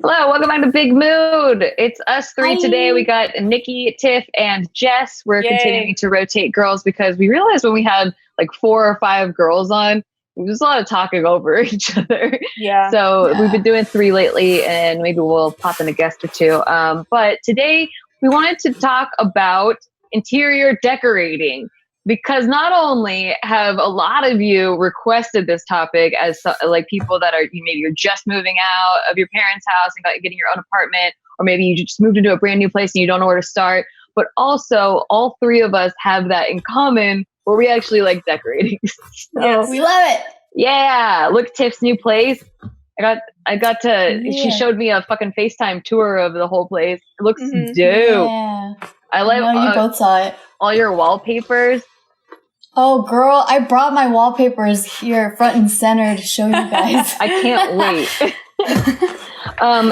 Hello, welcome back to Big Mood. It's us three today. We got Nikki, Tiff, and Jess. We're continuing to rotate girls because we realized when we had like 4 or 5 girls on, there's a lot of talking over each other. Yeah. So we've been doing 3 lately, and maybe we'll pop in a guest or 2. But today we wanted to talk about interior decorating. Because not only have a lot of you requested this topic as like people that are maybe you're just moving out of your parents' house and getting your own apartment, or maybe you just moved into a brand new place and you don't know where to start. But also, all 3 of us have that in common, where we actually like decorating. Yes, we love it. Yeah, look, Tiff's new place. I got to. Yeah. She showed me a fucking FaceTime tour of the whole place. It looks dope. Yeah. I like. I know you both saw it. All your wallpapers. Oh, girl, I brought my wallpapers here front and center to show you guys. I can't wait.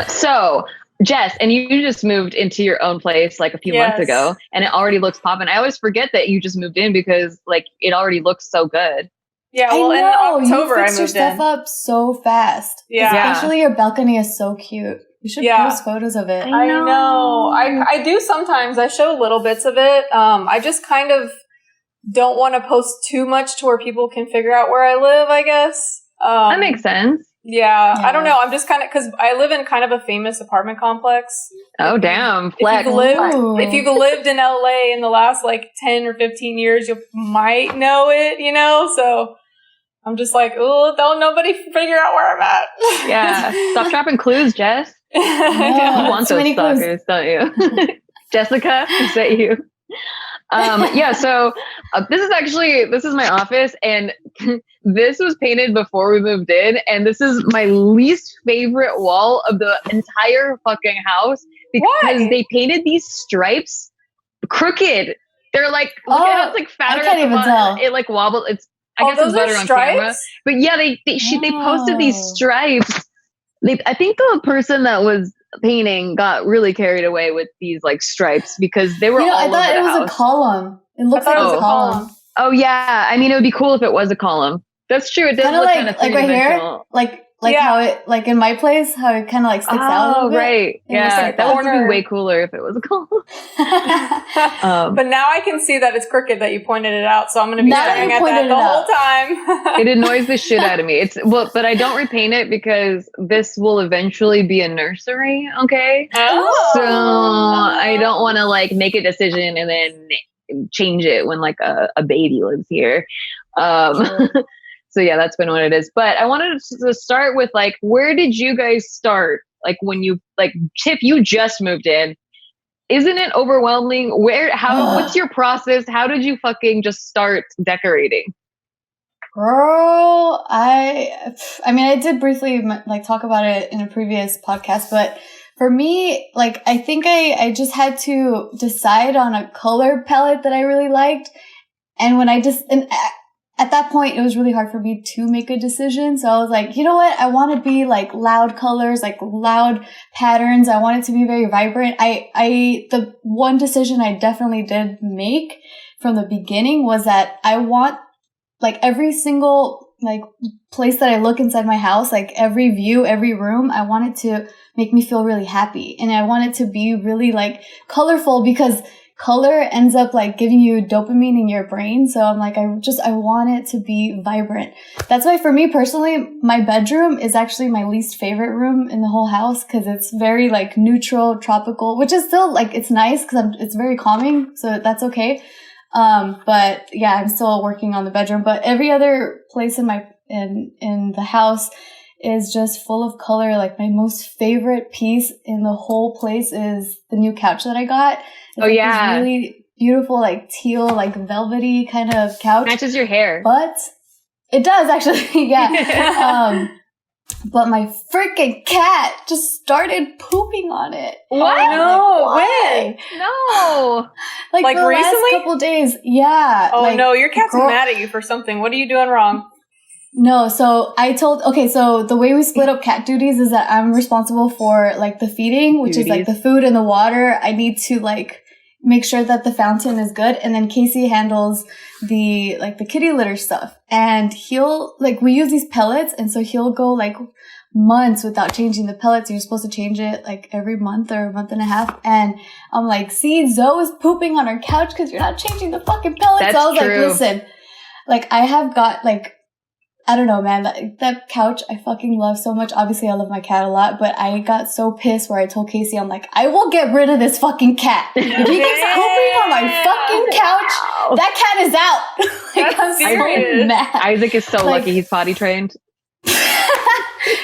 So, Jess, and you just moved into your own place like a few months ago, and it already looks poppin'. I always forget that you just moved in because like it already looks so good. Yeah, well, in October you fixed your stuff up so fast. Yeah. Especially your balcony is so cute. You should post photos of it. I know. I do sometimes. I show little bits of it. I just kind of don't want to post too much to where people can figure out where I live, I guess. That makes sense. Yeah, I don't know. I'm just kind of, because I live in kind of a famous apartment complex. Oh, damn. If you've lived in LA in the last like 10 or 15 years, you might know it, you know? So I'm just like, oh, don't nobody figure out where I'm at. Yeah. Stop dropping clues, Jess. No, you want those stalkers, don't you? Jessica, is that you? So this is my office, and this was painted before we moved in, and this is my least favorite wall of the entire fucking house because they painted these stripes crooked. They're like, look at how it's like fatter. I can't even tell. It like wobbles. I guess it's better on camera. But yeah, they posted these stripes. I think the person that was painting got really carried away with these like stripes because they were all over the house. I thought it was a column. It looks like a column. Oh yeah, I mean it would be cool if it was a column. That's true. It does look kind of like right here, like how it like in my place, how it kind of like sticks out a little bit. Oh right, yeah, that would be way cooler if it was a column. But now I can see that it's crooked. That you pointed it out, so I'm going to be staring at that the whole time. It annoys the shit out of me. But I don't repaint it because this will eventually be a nursery. Okay, so I don't want to like make a decision and then change it when like a baby lives here. So yeah, that's been what it is. But I wanted to start with like, where did you guys start? Like when you like Tiff, you just moved in. Isn't it overwhelming? What's your process? How did you fucking just start decorating? Girl, I mean, I did briefly like talk about it in a previous podcast, but for me, like, I think I just had to decide on a color palette that I really liked. And when at that point, it was really hard for me to make a decision. So I was like, you know what? I want to be like loud colors, like loud patterns. I want it to be very vibrant. The one decision I definitely did make from the beginning was that I want like every single like place that I look inside my house, like every view, every room, I want it to make me feel really happy. And I want it to be really like colorful because color ends up like giving you dopamine in your brain. So I'm like, I want it to be vibrant. That's why for me personally, my bedroom is actually my least favorite room in the whole house because it's very like neutral, tropical, which is still like, it's nice because it's very calming. So that's okay. But yeah, I'm still working on the bedroom, but every other place in the house is just full of color. Like my most favorite piece in the whole place is the new couch that I got. It's this really beautiful, like teal, like velvety kind of couch. Matches your hair. But it does actually, yeah. But my freaking cat just started pooping on it. What? No, when? No. Like the recently? last couple days. Yeah. Oh no, your cat's mad at you for something. What are you doing wrong? No, so so the way we split up cat duties is that I'm responsible for like the feeding, which is like the food and the water. I need to like make sure that the fountain is good. And then Casey handles the kitty litter stuff. And we use these pellets. And so he'll go like months without changing the pellets. You're supposed to change it like every month or a month and a half. And I'm like, see, Zoe's pooping on her couch because you're not changing the fucking pellets. That's so I was true. like, listen, like I have got like, I don't know, man, that couch I fucking love so much. Obviously I love my cat a lot, but I got so pissed where I told Casey, I'm like, I will get rid of this fucking cat. If he keeps pooping on my fucking couch, that cat is out. Like, I'm so mad. Isaac is so lucky he's potty trained.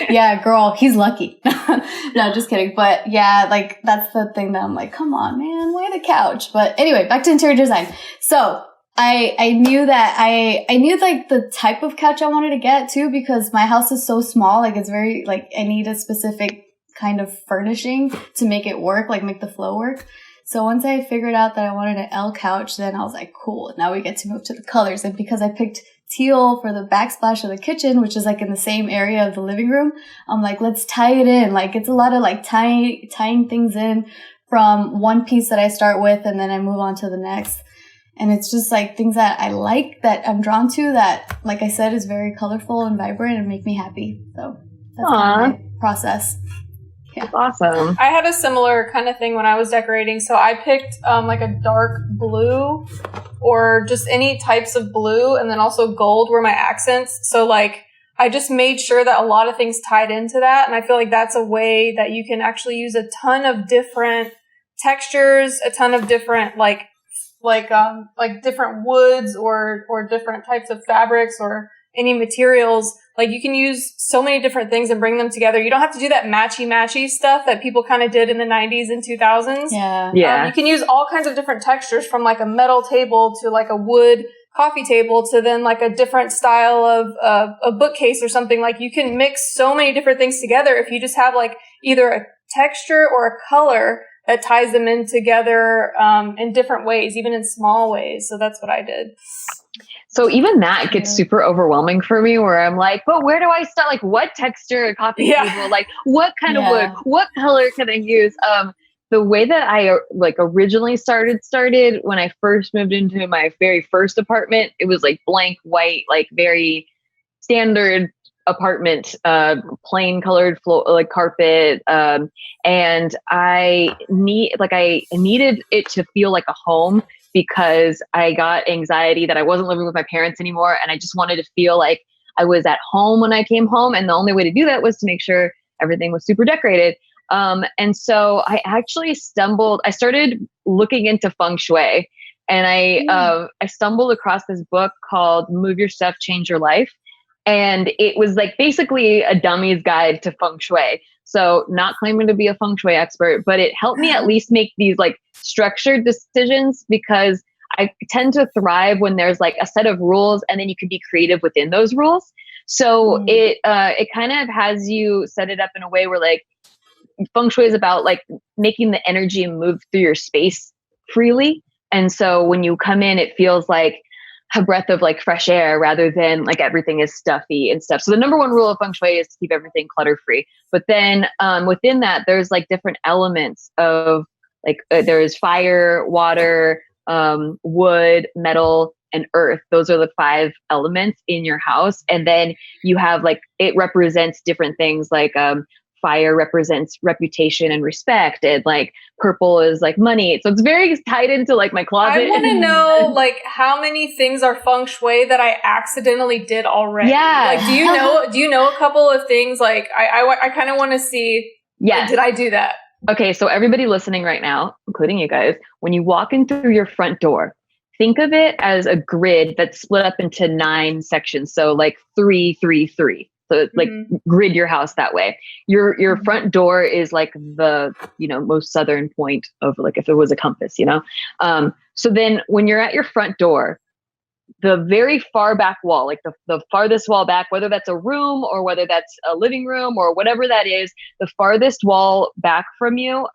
Yeah, girl, he's lucky. No, just kidding. But yeah, like that's the thing that I'm like, come on, man, why the couch? But anyway, back to interior design. So I knew that I knew like the type of couch I wanted to get too, because my house is so small. Like it's very, like I need a specific kind of furnishing to make it work, like make the flow work. So once I figured out that I wanted an L couch, then I was like, cool, now we get to move to the colors. And because I picked teal for the backsplash of the kitchen, which is like in the same area of the living room, I'm like, let's tie it in. Like it's a lot of like tying things in from one piece that I start with and then I move on to the next. And it's just like things that I like, that I'm drawn to, that, like I said, is very colorful and vibrant and make me happy. So that's kind of my process. Yeah. That's awesome. I had a similar kind of thing when I was decorating. So I picked like a dark blue or just any types of blue, and then also gold were my accents. So like I just made sure that a lot of things tied into that. And I feel like that's a way that you can actually use a ton of different textures, a ton of different like different woods or different types of fabrics or any materials. Like you can use so many different things and bring them together. You don't have to do that matchy stuff that people kind of did in the 90s and 2000s. Yeah. You can use all kinds of different textures, from like a metal table to like a wood coffee table to then like a different style of a bookcase or something. Like you can mix so many different things together if you just have like either a texture or a color that ties them in together in different ways, even in small ways. So that's what I did. So even that gets super overwhelming for me, where I'm like, but where do I start? Like what texture coffee table? Like what kind of wood? What color can I use? The way that I like originally started when I first moved into my very first apartment, it was like blank white, like very standard apartment, plain colored floor, like carpet. And I needed it to feel like a home, because I got anxiety that I wasn't living with my parents anymore. And I just wanted to feel like I was at home when I came home. And the only way to do that was to make sure everything was super decorated. And so I actually I started looking into Feng Shui, and I stumbled across this book called Move Your Stuff, Change Your Life. And it was like basically a dummy's guide to Feng Shui. So not claiming to be a Feng Shui expert, but it helped me at least make these like structured decisions, because I tend to thrive when there's like a set of rules and then you can be creative within those rules. So it kind of has you set it up in a way where like Feng Shui is about like making the energy move through your space freely. And so when you come in, it feels like a breath of like fresh air rather than like everything is stuffy and stuff. So the number one rule of Feng Shui is to keep everything clutter free. But then within that, there's like different elements of like there's fire, water, wood, metal, and earth. Those are the 5 elements in your house. And then you have like, it represents different things like fire represents reputation and respect, and like purple is like money. So it's very tied into like my closet. I want to know like how many things are Feng Shui that I accidentally did already. Yeah. Like, do you know a couple of things? Like I kind of want to see. Yes. Like, did I do that? Okay. So everybody listening right now, including you guys, when you walk in through your front door, think of it as a grid that's split up into 9 sections. So like 3, 3, 3. So like grid your house that way. Your front door is like the, most southern point of like, if it was a compass, so then when you're at your front door, the very far back wall, like the farthest wall back, whether that's a room or whether that's a living room or whatever that is, the farthest wall back from you,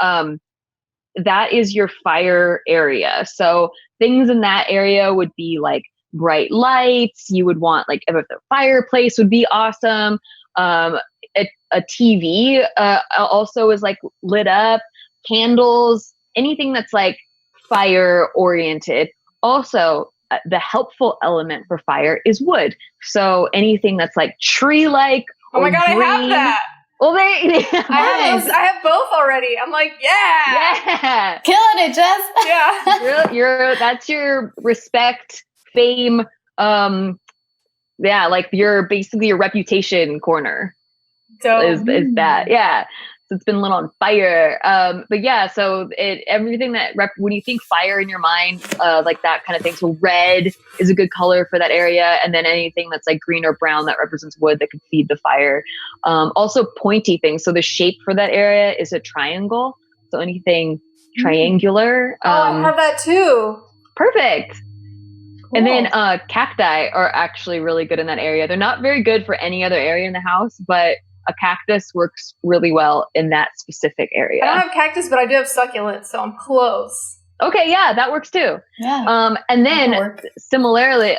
that is your fire area. So things in that area would be like bright lights. You would want like if the fireplace would be awesome. A TV also is like lit up, candles, anything that's like fire oriented. Also, the helpful element for fire is wood. So anything that's like tree like. Oh my God, green, I have that. Well, I have both already. I'm like, yeah. Killing it, Jess. Yeah. That's your respect, fame, like your basically your reputation corner. Is that. Yeah. So it's been lit on fire. But yeah, so everything that when you think fire in your mind, like that kind of thing. So red is a good color for that area. And then anything that's like green or brown that represents wood that could feed the fire. Also pointy things. So the shape for that area is a triangle. So anything triangular. I have that too. Perfect. Cool. And then cacti are actually really good in that area. They're not very good for any other area in the house, but a cactus works really well in that specific area. I don't have cactus, but I do have succulents, so I'm close. Okay, yeah, that works too. Yeah. And then similarly,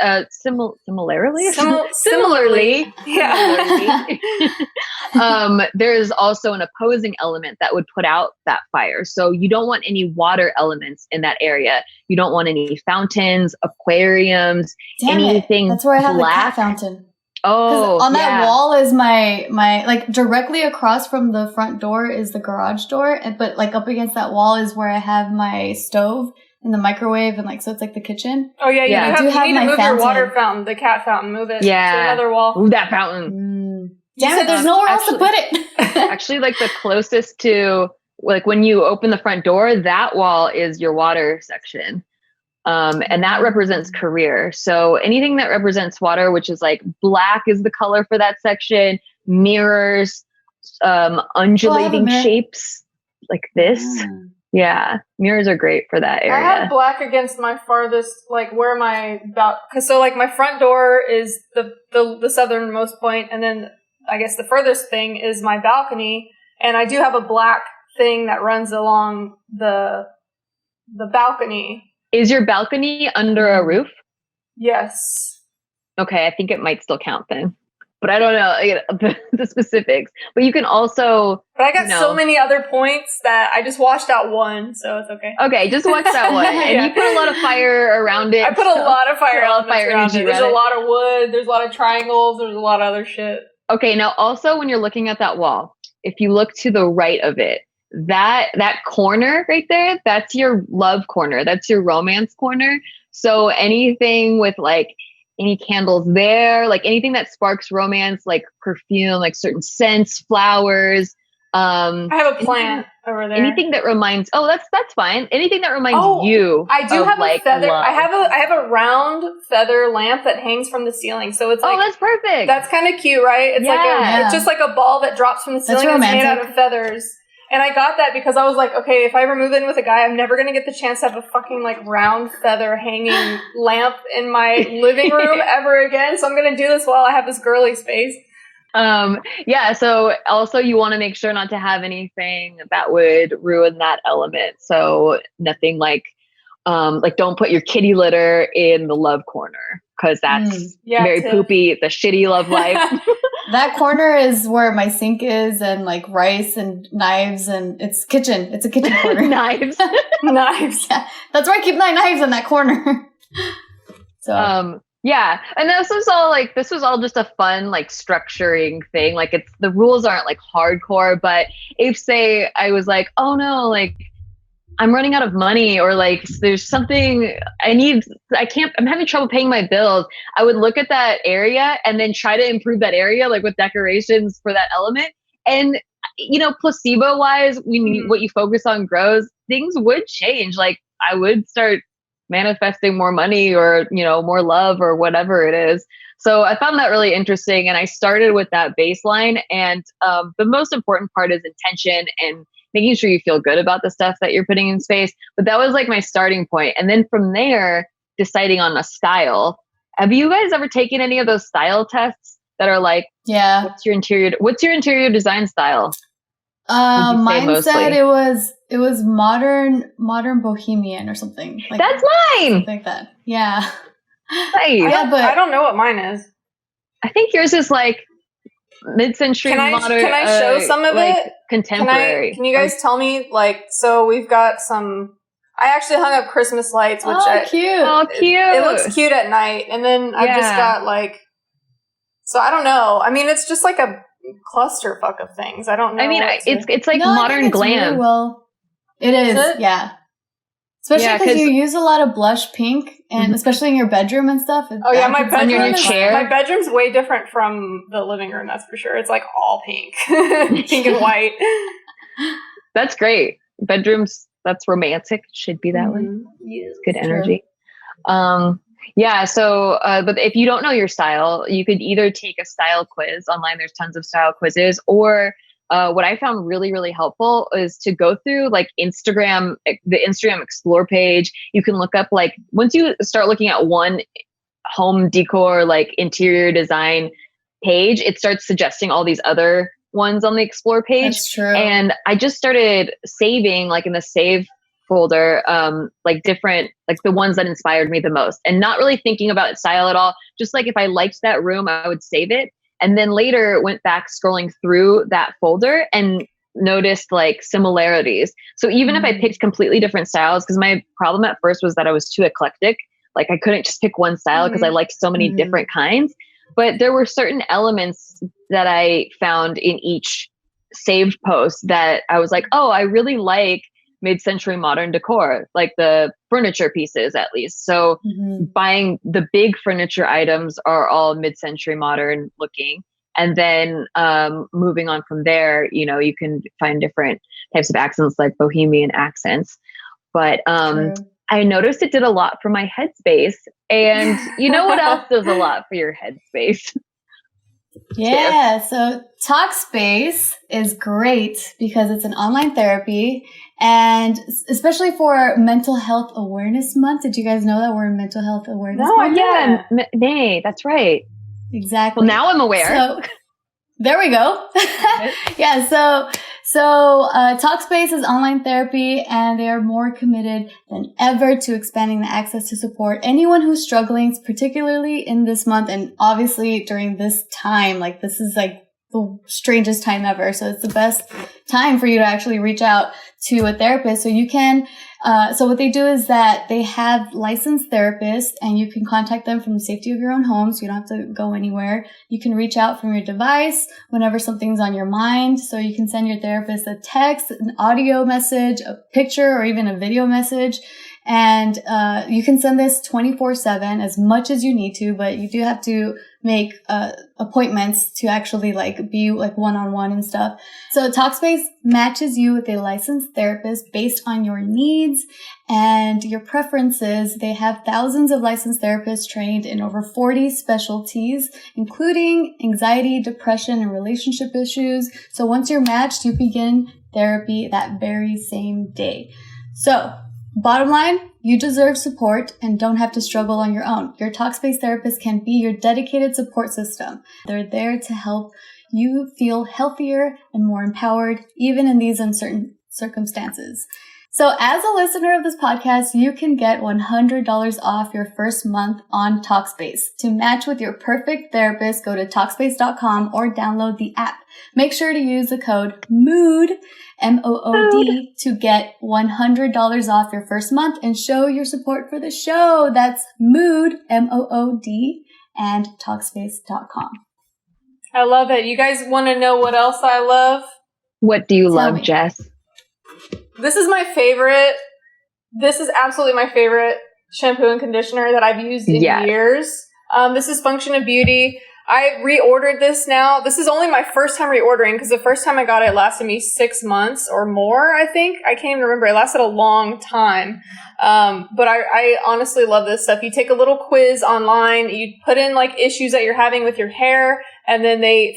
there's also an opposing element that would put out that fire. So you don't want any water elements in that area. You don't want any fountains, aquariums, anything. That's where I have black. the cat fountain. Oh, on that wall is my like directly across from the front door is the garage door, but like up against that wall is where I have my stove and the microwave, and like so it's like the kitchen. Oh yeah, you need to move your water fountain, the cat fountain, move it to another wall. Move that fountain. Damn it, there's nowhere else to put it. Actually, like the closest to like when you open the front door, that wall is your water section. And that represents career. So anything that represents water, which is like black is the color for that section, mirrors, undulating shapes like this. Yeah. Mirrors are great for that area. I have black against my farthest, like where my, so like my front door is the southernmost point, and then I guess the furthest thing is my balcony. And I do have a black thing that runs along the balcony. Is your balcony under a roof? Yes. Okay, I think it might still count then. But I don't know the specifics. But you can also... But I got so many other points that I just washed out one, so it's okay. Okay, just watch that one. And you put a lot of fire around it. I put a lot of fire around it. There's a lot of wood, there's a lot of triangles, there's a lot of other shit. Okay, now also when you're looking at that wall, if you look to the right of it, that corner right there, that's your love corner. That's your romance corner. So anything with like any candles there, like anything that sparks romance, like perfume, like certain scents, flowers. I have a plant over there. Anything that reminds, that's fine. Anything that reminds you. I do have like a feather. love. I have a round feather lamp that hangs from the ceiling. So it's like, that's perfect. That's kind of cute, right? It's it's just like a ball that drops from the ceiling. It's made out of feathers. And I got that because I was like, okay, if I ever move in with a guy, I'm never going to get the chance to have a fucking like round feather hanging lamp in my living room ever again. So I'm going to do this while I have this girly space. So also you want to make sure not to have anything that would ruin that element. So nothing like don't put your kitty litter in the love corner, because that's very poopy, the shitty love life. That corner is where my sink is, and like rice and knives, and it's a kitchen corner. Knives. Yeah, that's where I keep my knives in that corner. So yeah, and this was all just a fun like structuring thing. Like the rules aren't like hardcore, but if say I was like, oh no, like I'm running out of money, or like there's something I'm having trouble paying my bills, I would look at that area and then try to improve that area, like with decorations for that element. And, placebo wise, what you focus on grows, things would change. Like I would start manifesting more money, or, more love, or whatever it is. So I found that really interesting. And I started with that baseline. And the most important part is intention and making sure you feel good about the stuff that you're putting in space. But that was like my starting point. And then from there, deciding on a style. Have you guys ever taken any of those style tests that are like, what's your interior design style? Mine said it was modern bohemian or something. Like that's mine. Something like that. Yeah. Nice. I don't know what mine is. I think yours is like mid-century modern. Can I show some of it? Contemporary. Can you guys tell me, like, so we've got some, I actually hung up Christmas lights, which cute. Oh, cute. It looks cute at night. And then I've just got like, so I don't know. I mean, it's just like clusterfuck of things. I don't know. I mean, it's like No, I think modern it's glam. really well. It is, it? yeah. Especially because you use a lot of blush pink, and especially in your bedroom and stuff. Oh yeah, my chair. bedroom's way different from the living room. That's for sure. It's like all pink, pink and white. That's great. Bedrooms. That's romantic. Should be that way. Yes, good energy. Yeah. So, but if you don't know your style, you could either take a style quiz online. There's tons of style quizzes, or what I found really, really helpful is to go through like the Instagram Explore page. You can look up like once you start looking at one home decor, like interior design page, it starts suggesting all these other ones on the Explore page. That's true. And I just started saving like in the save folder, like different, like the ones that inspired me the most, and not really thinking about style at all. Just like if I liked that room, I would save it. And then later went back scrolling through that folder and noticed like similarities. So even if I picked completely different styles, because my problem at first was that I was too eclectic. Like I couldn't just pick one style because I liked so many different kinds. But there were certain elements that I found in each saved post that I was like, oh, I really like mid-century modern decor, like the furniture pieces at least. So buying the big furniture items are all mid-century modern looking. And then moving on from there, you can find different types of accents like bohemian accents. But I noticed it did a lot for my headspace. And you know what else does a lot for your headspace? Yeah, so Talkspace is great because it's an online therapy, and especially for Mental Health Awareness Month. Did you guys know that we're in Mental Health Awareness Month? Yeah, May, that's right. Exactly. Well, now I'm aware. So, there we go. Yeah, so Talkspace is online therapy, and they are more committed than ever to expanding the access to support anyone who's struggling, particularly in this month and obviously during this time. Like this is like the strangest time ever. So it's the best time for you to actually reach out to a therapist. So you can, so what they do is that they have licensed therapists, and you can contact them from the safety of your own home. So you don't have to go anywhere. You can reach out from your device whenever something's on your mind. So you can send your therapist a text, an audio message, a picture, or even a video message. And you can send this 24/7 as much as you need to, but you do have to make appointments to actually like be like one-on-one and stuff. So Talkspace matches you with a licensed therapist based on your needs and your preferences. They have thousands of licensed therapists trained in over 40 specialties, including anxiety, depression, and relationship issues. So once you're matched, you begin therapy that very same day. So bottom line, you deserve support and don't have to struggle on your own. Your Talkspace therapist can be your dedicated support system. They're there to help you feel healthier and more empowered, even in these uncertain circumstances. So as a listener of this podcast, you can get $100 off your first month on Talkspace. To match with your perfect therapist, go to Talkspace.com or download the app. Make sure to use the code MOOD, MOOD, to get $100 off your first month and show your support for the show. That's MOOD, MOOD, and Talkspace.com. I love it. You guys want to know what else I love? What do you Tell love, me. Jess? This is my favorite. This is absolutely my favorite shampoo and conditioner that I've used in years. This is Function of Beauty. I reordered this now. This is only my first time reordering because the first time I got it lasted me 6 months or more, I think. I can't even remember. It lasted a long time. But I honestly love this stuff. You take a little quiz online. You put in like issues that you're having with your hair, and then they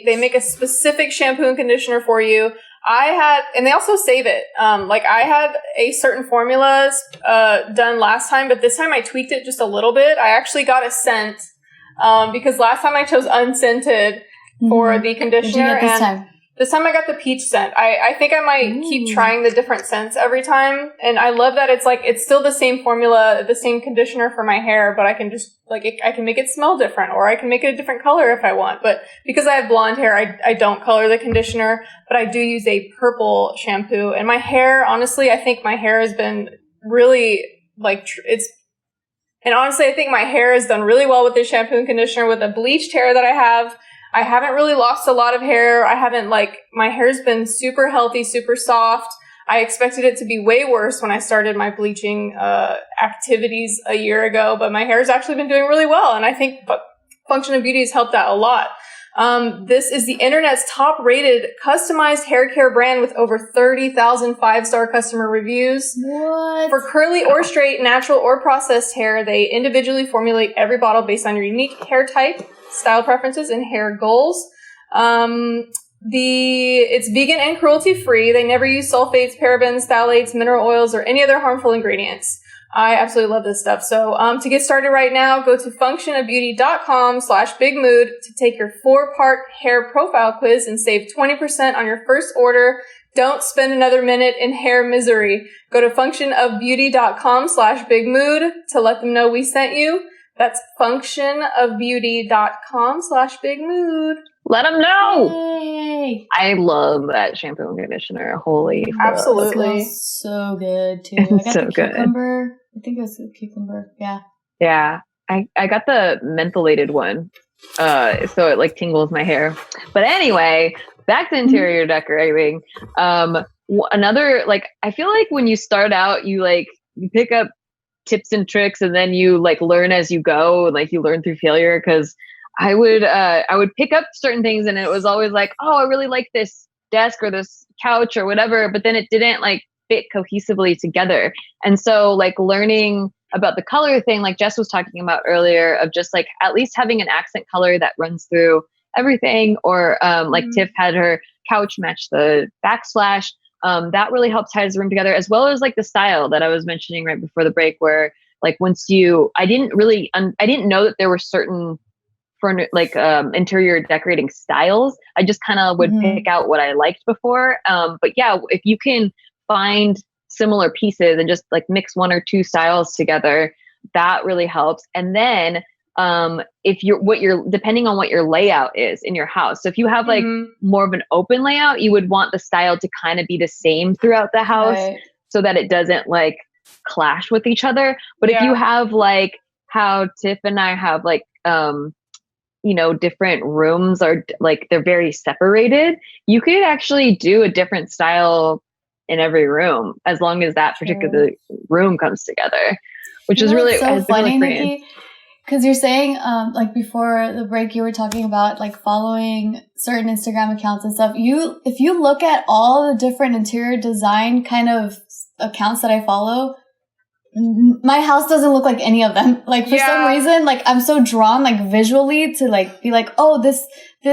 make a specific shampoo and conditioner for you. And they also save it. Like I had a certain formulas done last time, but this time I tweaked it just a little bit. I actually got a scent. Because last time I chose unscented for the conditioner, and this time I got the peach scent. I think I might keep trying the different scents every time, and I love that it's still the same formula, the same conditioner for my hair, but I can just I can make it smell different, or I can make it a different color if I want. But because I have blonde hair, I don't color the conditioner, but I do use a purple shampoo. And my hair, honestly, I think my hair has been really And honestly, I think my hair has done really well with this shampoo and conditioner. With the bleached hair that I have, I haven't really lost a lot of hair. My hair's been super healthy, super soft. I expected it to be way worse when I started my bleaching activities a year ago, but my hair's actually been doing really well. And I think Function of Beauty has helped out a lot. This is the internet's top rated customized hair care brand with over 30,000 5-star customer reviews. What? For curly or straight, natural or processed hair, they individually formulate every bottle based on your unique hair type, style preferences, and hair goals. It's vegan and cruelty free. They never use sulfates, parabens, phthalates, mineral oils, or any other harmful ingredients. I absolutely love this stuff. So, to get started right now, go to functionofbeauty.com/bigmood to take your 4-part hair profile quiz and save 20% on your first order. Don't spend another minute in hair misery. Go to functionofbeauty.com/bigmood to let them know we sent you. That's functionofbeauty.com/bigmood. Let them know. Yay. I love that shampoo and conditioner. Holy fuck. Absolutely. It smells so good too. I got So the good. cucumber. I think it was the cucumber. Yeah. Yeah. I got the mentholated one. So it like tingles my hair. But anyway, back to interior decorating. Another, like, I feel like when you start out, you pick up tips and tricks and then you like learn as you go, and like you learn through failure. Cause I would pick up certain things and it was always like, oh, I really like this desk or this couch or whatever, but then it didn't like fit cohesively together. And so like learning about the color thing, like Jess was talking about earlier, of just like at least having an accent color that runs through everything, or like Tiff had her couch match the backsplash. That really helps ties the room together, as well as like the style that I was mentioning right before the break, where like I didn't know that there were certain interior decorating styles. I just kind of would pick out what I liked before. But yeah, if you can find similar pieces and just like mix 1 or 2 styles together, that really helps. And then depending on what your layout is in your house. So if you have like more of an open layout, you would want the style to kind of be the same throughout the house, right, so that it doesn't like clash with each other. But if you have like how Tiff and I have like, different rooms are like, they're very separated, you could actually do a different style in every room as long as that particular room comes together, which is really so funny, Nikki, because you're saying like before the break you were talking about like following certain Instagram accounts and stuff. If you look at all the different interior design kind of accounts that I follow, my house doesn't look like any of them. Like for some reason, like I'm so drawn like visually to like be like, oh, this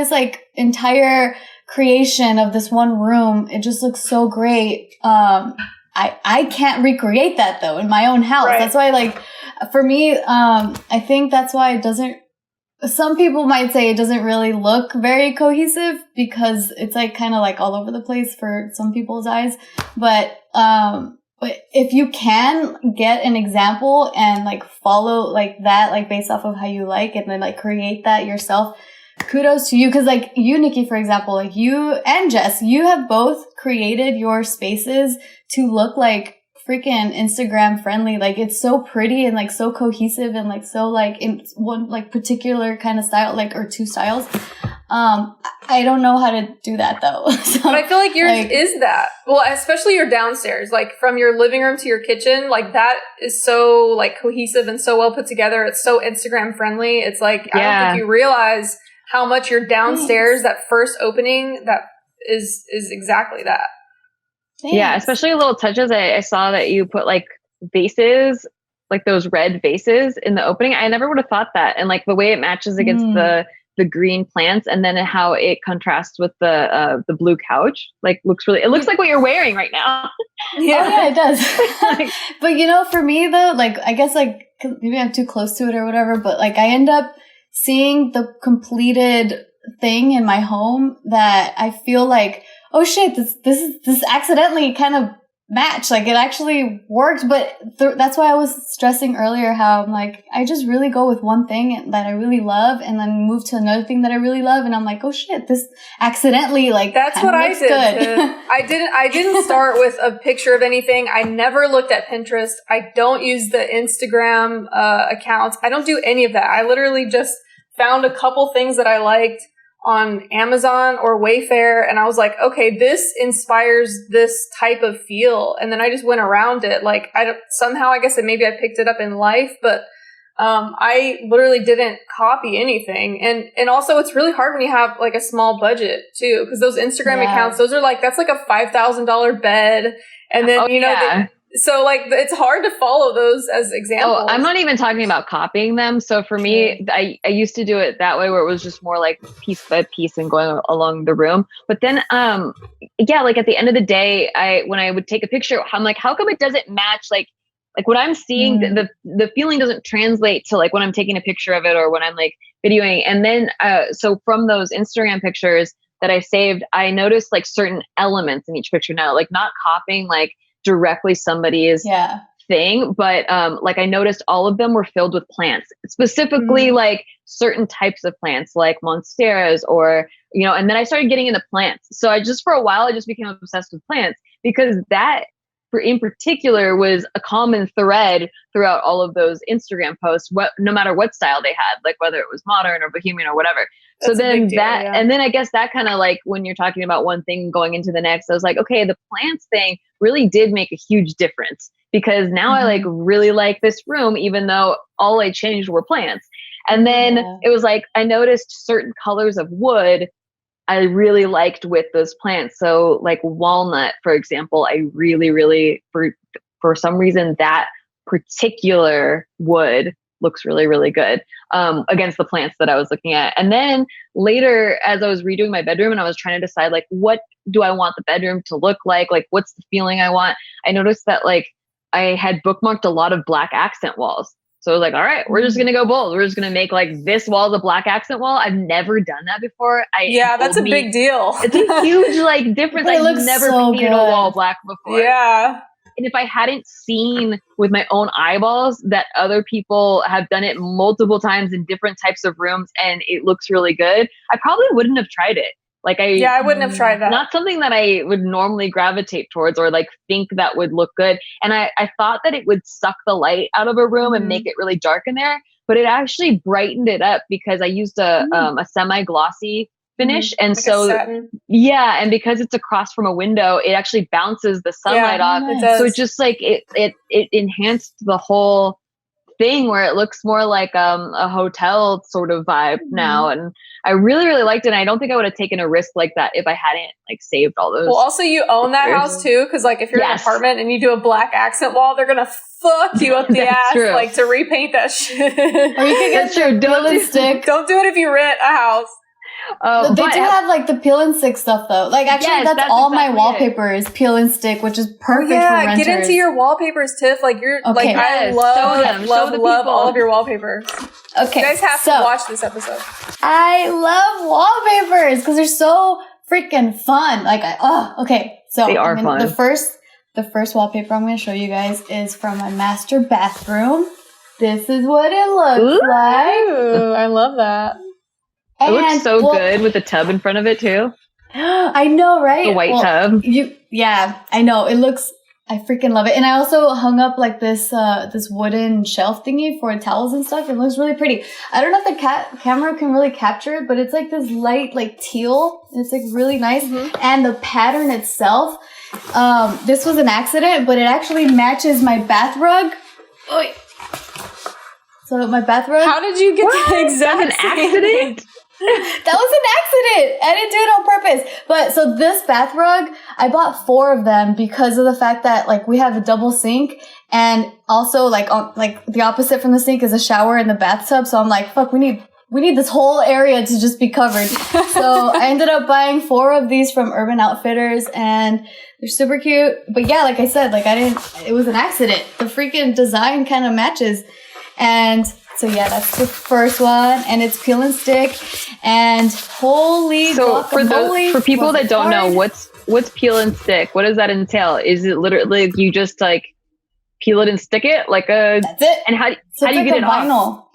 like entire creation of this one room, it just looks so great. I can't recreate that though in my own house. Right. That's why like for me, I think that's why it doesn't, some people might say it doesn't really look very cohesive because it's like kind of like all over the place for some people's eyes. But if you can get an example and like follow like that, like based off of how you like, and then like create that yourself, kudos to you. Cause like you, Nikki, for example, like you and Jess, you have both created your spaces to look like freaking Instagram friendly. Like it's so pretty and like so cohesive and like so like in one like particular kind of style, like, or 2 styles. I don't know how to do that though. So, but I feel like yours is that. Well, especially your downstairs, like from your living room to your kitchen, like that is so like cohesive and so well put together. It's so Instagram friendly. It's like, I don't think you realize how much your downstairs, that first opening, that is exactly that. Thanks. Yeah, especially little touches. I saw that you put like vases, like those red vases in the opening. I never would have thought that. And like the way it matches against the green plants, and then how it contrasts with the blue couch, like it looks like what you're wearing right now. Yeah, it does. But for me though, like I guess like maybe I'm too close to it or whatever, but like I end up seeing the completed thing in my home that I feel like, oh shit, this accidentally kind of matched. Like it actually worked. But that's why I was stressing earlier how I'm like, I just really go with one thing that I really love and then move to another thing that I really love. And I'm like, oh shit, this accidentally like, that's what I did. I didn't start with a picture of anything. I never looked at Pinterest. I don't use the Instagram accounts. I don't do any of that. I literally just found a couple things that I liked on Amazon or Wayfair, and I was like, okay, this inspires this type of feel. And then I just went around it. Like, somehow, I guess maybe I picked it up in life, but I literally didn't copy anything. And also it's really hard when you have like a small budget too, because those Instagram accounts, those are like, that's like a $5,000 bed. And then, so like it's hard to follow those as examples. Oh, I'm not even talking about copying them. So for me, I used to do it that way, where it was just more like piece by piece and going along the room. But then, like at the end of the day, when I would take a picture, I'm like, how come it doesn't match? Like what I'm seeing, the feeling doesn't translate to like when I'm taking a picture of it or when I'm like videoing. And then, so from those Instagram pictures that I saved, I noticed like certain elements in each picture now, like not copying like directly somebody's thing, but like I noticed all of them were filled with plants, specifically like certain types of plants like monsteras or, and then I started getting into plants. So for a while, I just became obsessed with plants because that in particular was a common thread throughout all of those Instagram posts, no matter what style they had, like whether it was modern or bohemian or whatever. That's so then and then I guess that kind of like when you're talking about one thing going into the next, I was like, okay, the plants thing really did make a huge difference because now I like really like this room, even though all I changed were plants. And then it was like, I noticed certain colors of wood I really liked with those plants. So like walnut, for example, I really, really, for some reason, that particular wood looks really, really good against the plants that I was looking at. And then later, as I was redoing my bedroom and I was trying to decide, like, what do I want the bedroom to look like? Like, what's the feeling I want? I noticed that like I had bookmarked a lot of black accent walls. So I was like, all right, we're just going to go bold. We're just going to make like this wall the black accent wall. I've never done that before. That's a big deal. It's a huge like difference. I've never painted a wall black before. Yeah. And if I hadn't seen with my own eyeballs that other people have done it multiple times in different types of rooms and it looks really good, I probably wouldn't have tried it. Like I wouldn't have tried that. Not something that I would normally gravitate towards or like think that would look good. And I thought that it would suck the light out of a room and make it really dark in there, but it actually brightened it up because I used a semi-glossy finish. And like so, and because it's across from a window, it actually bounces the sunlight off. Nice. So it just like, it enhanced the whole thing where it looks more like a hotel sort of vibe now. And I really, really liked it. And I don't think I would have taken a risk like that if I hadn't like saved all those. Well, also you own that house too. Cause like if you're in an apartment and you do a black accent wall, they're going to fuck you up the ass, like to repaint that shit. Or you can get your peel and stick. Don't do it if you rent a house. They do have like the peel and stick stuff though. Like actually that's all exactly my wallpaper is peel and stick, which is perfect for renters. Get into your wallpapers, Tiff. Like like I love all of your wallpapers. Okay. You guys have to watch this episode. I love wallpapers because they're so freaking fun. Like so they are fun. The first wallpaper I'm going to show you guys is from my master bathroom. This is what it looks like. Ooh, I love that. It looks so good with the tub in front of it too. I know, right? The white tub. I know. I freaking love it. And I also hung up like this wooden shelf thingy for towels and stuff. It looks really pretty. I don't know if the camera can really capture it, but it's like this light, like teal. It's like really nice. And the pattern itself, this was an accident, but it actually matches my bath rug. So my bath rug. How did you get that exact accident? That was an accident. I didn't do it on purpose. But so this bath rug, I bought 4 of them because of the fact that like we have a double sink and also like the opposite from the sink is a shower in the bathtub. So I'm like, fuck, we need this whole area to just be covered. So I ended up buying 4 of these from Urban Outfitters and they're super cute. But yeah, like I said, like it was an accident. The freaking design kind of matches. And so yeah, that's the first one, and it's peel and stick. And holy, so for people that don't know, what's peel and stick? What does that entail? Is it literally like you just like peel it and stick it like a? That's it. And how do you like get it vinyl. off?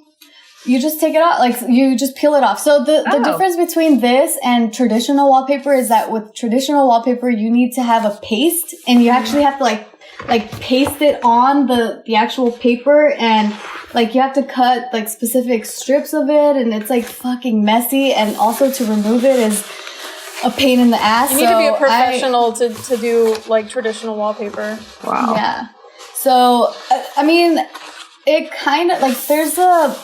you just take it off, like you just peel it off. So the difference between this and traditional wallpaper is that with traditional wallpaper, you need to have a paste, and you actually have to like paste it on the actual paper, and like you have to cut like specific strips of it, and it's like fucking messy, and also to remove it is a pain in the ass. You need to be a professional to do like traditional wallpaper. Wow. Yeah. So I mean, it kind of like there's the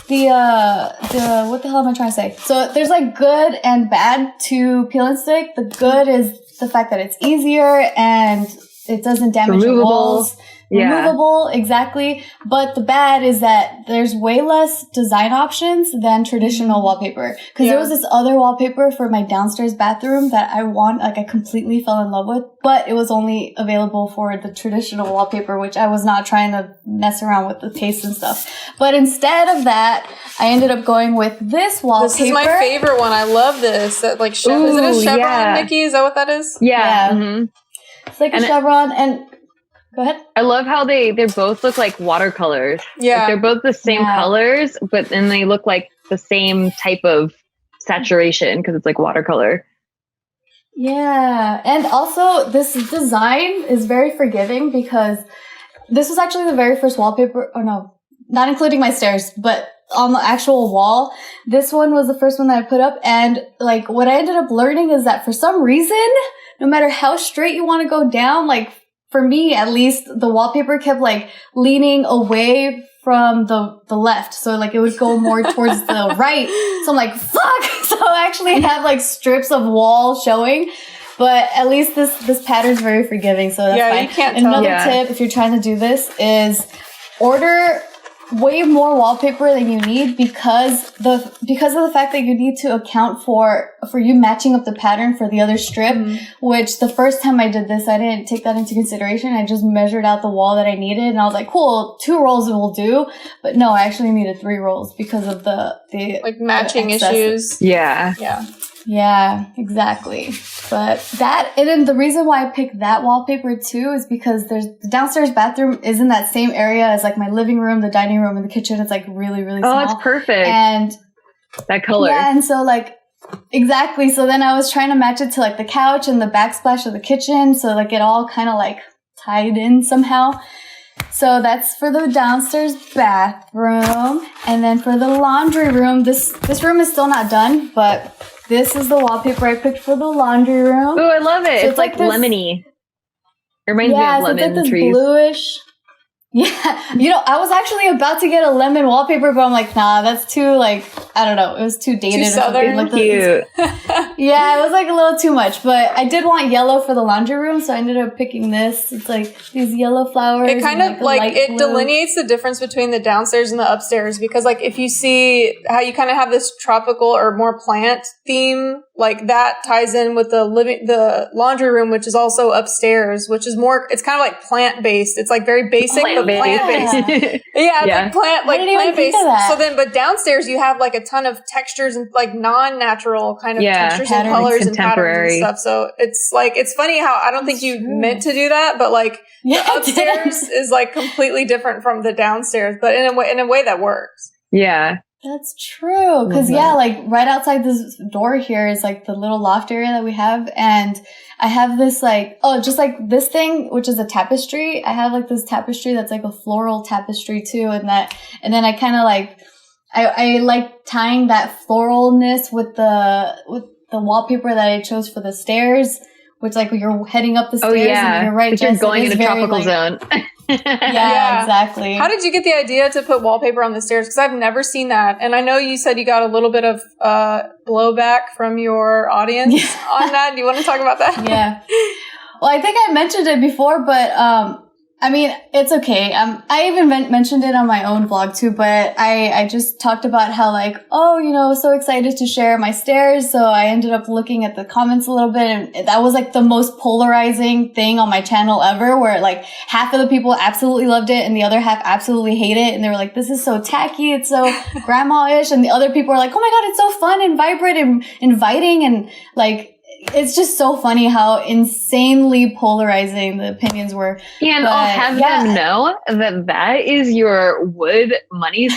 what the hell am I trying to say? So there's like good and bad to peel and stick. The good is the fact that it's easier and it doesn't damage your walls. Removable, exactly. But the bad is that there's way less design options than traditional wallpaper. Because there was this other wallpaper for my downstairs bathroom that I completely fell in love with, but it was only available for the traditional wallpaper, which I was not trying to mess around with the taste and stuff. But instead of that, I ended up going with this wallpaper. This is my favorite one. I love this. That like is it a chevron, Nikki? Is that what that is? Yeah. Mm-hmm. It's like a chevron, and go ahead. I love how they both look like watercolors. Yeah. Like they're both the same colors, but then they look like the same type of saturation because it's like watercolor. Yeah. And also this design is very forgiving because this was actually the very first wallpaper, or no, not including my stairs, but on the actual wall. This one was the first one that I put up. And like what I ended up learning is that for some reason, no matter how straight you want to go down, like for me, at least, the wallpaper kept like leaning away from the left. So like it would go more towards the right. So I'm like, fuck. So I actually have like strips of wall showing, but at least this pattern's very forgiving. So that's fine. You can't tell. Another tip, if you're trying to do this, is order way more wallpaper than you need because of the fact that you need to account for you matching up the pattern for the other strip, which the first time I did this, I didn't take that into consideration. I just measured out the wall that I needed and I was like, cool, 2 rolls will do. But no, I actually needed 3 rolls because of the like matching issues. Yeah. Yeah, exactly. But that, and then the reason why I picked that wallpaper too is because the downstairs bathroom is in that same area as like my living room, the dining room, and the kitchen. It's like really, really small. Oh, it's perfect. And that color. Yeah, and so like, exactly. So then I was trying to match it to like the couch and the backsplash of the kitchen. So like it all kind of like tied in somehow. So that's for the downstairs bathroom. And then for the laundry room, this room is still not done, but this is the wallpaper I picked for the laundry room. Oh, I love it. So it's like this, lemony. It reminds me of so lemon it's like this trees. Bluish. Yeah. I was actually about to get a lemon wallpaper, but I'm like, nah, that's too like, I don't know. It was too dated. Too southern. Like cute. Yeah, it was like a little too much, but I did want yellow for the laundry room, so I ended up picking this. It's like these yellow flowers. It kind of like it delineates the difference between the downstairs and the upstairs because like if you see how you kind of have this tropical or more plant theme, like that ties in with the laundry room, which is also upstairs, which is more, it's kind of like plant based. It's like very basic, but plant based. It's like plant based. So then, but downstairs you have like a ton of textures and like non-natural kind of textures and colors and patterns and stuff. So it's like, it's funny how I don't think you meant to do that, but like the upstairs is like completely different from the downstairs, but in a way that works. Yeah. That's true. Because, like right outside this door here is like the little loft area that we have. And I have this like, just like this thing, which is a tapestry. I have like this tapestry that's like a floral tapestry too. And then I kind of like, I like tying that floralness with the wallpaper that I chose for the stairs, which like you're heading up the stairs and you're right. You're going in a tropical zone. Yeah, exactly. How did you get the idea to put wallpaper on the stairs? Because I've never seen that. And I know you said you got a little bit of blowback from your audience on that. Do you want to talk about that? Yeah. Well, I think I mentioned it before, but I mean, it's okay. I even mentioned it on my own vlog too, but I just talked about how like, so excited to share my stairs. So I ended up looking at the comments a little bit, and that was like the most polarizing thing on my channel ever, where like half of the people absolutely loved it and the other half absolutely hate it. And they were like, this is so tacky. It's so grandma-ish. And the other people are like, oh my God, it's so fun and vibrant and inviting. And like, it's just so funny how insanely polarizing the opinions were. And I'll have them know that is your wood money,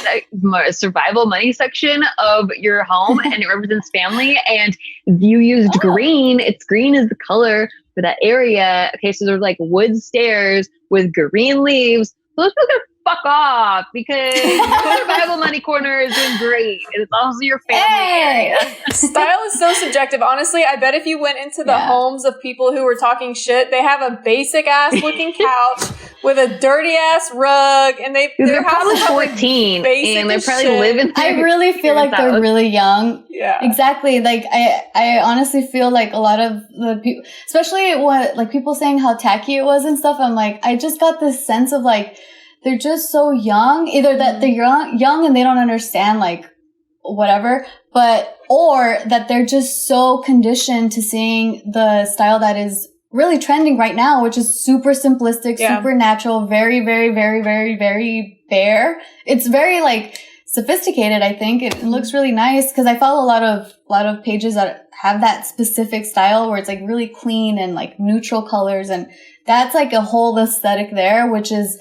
survival money section of your home, and it represents family. And you used green. It's green is the color for that area. Okay, so there's like wood stairs with green leaves. Those people can fuck off because your survival money corner is doing great. It's also your family area. Style is so subjective. Honestly, I bet if you went into the homes of people who were talking shit, they have a basic ass looking couch with a dirty ass rug, and they're probably 14 and they're probably living. I really feel like they're really young. Yeah, exactly. Like I honestly feel like a lot of the people, especially what like people saying how tacky it was and stuff. I'm like, I just got this sense of like, they're just so young, either that they're young and they don't understand like whatever, or that they're just so conditioned to seeing the style that is really trending right now, which is super simplistic, super natural, very, very, very, very, very bare. It's very like sophisticated. I think it looks really nice because I follow a lot of pages that have that specific style where it's like really clean and like neutral colors, and that's like a whole aesthetic there, which is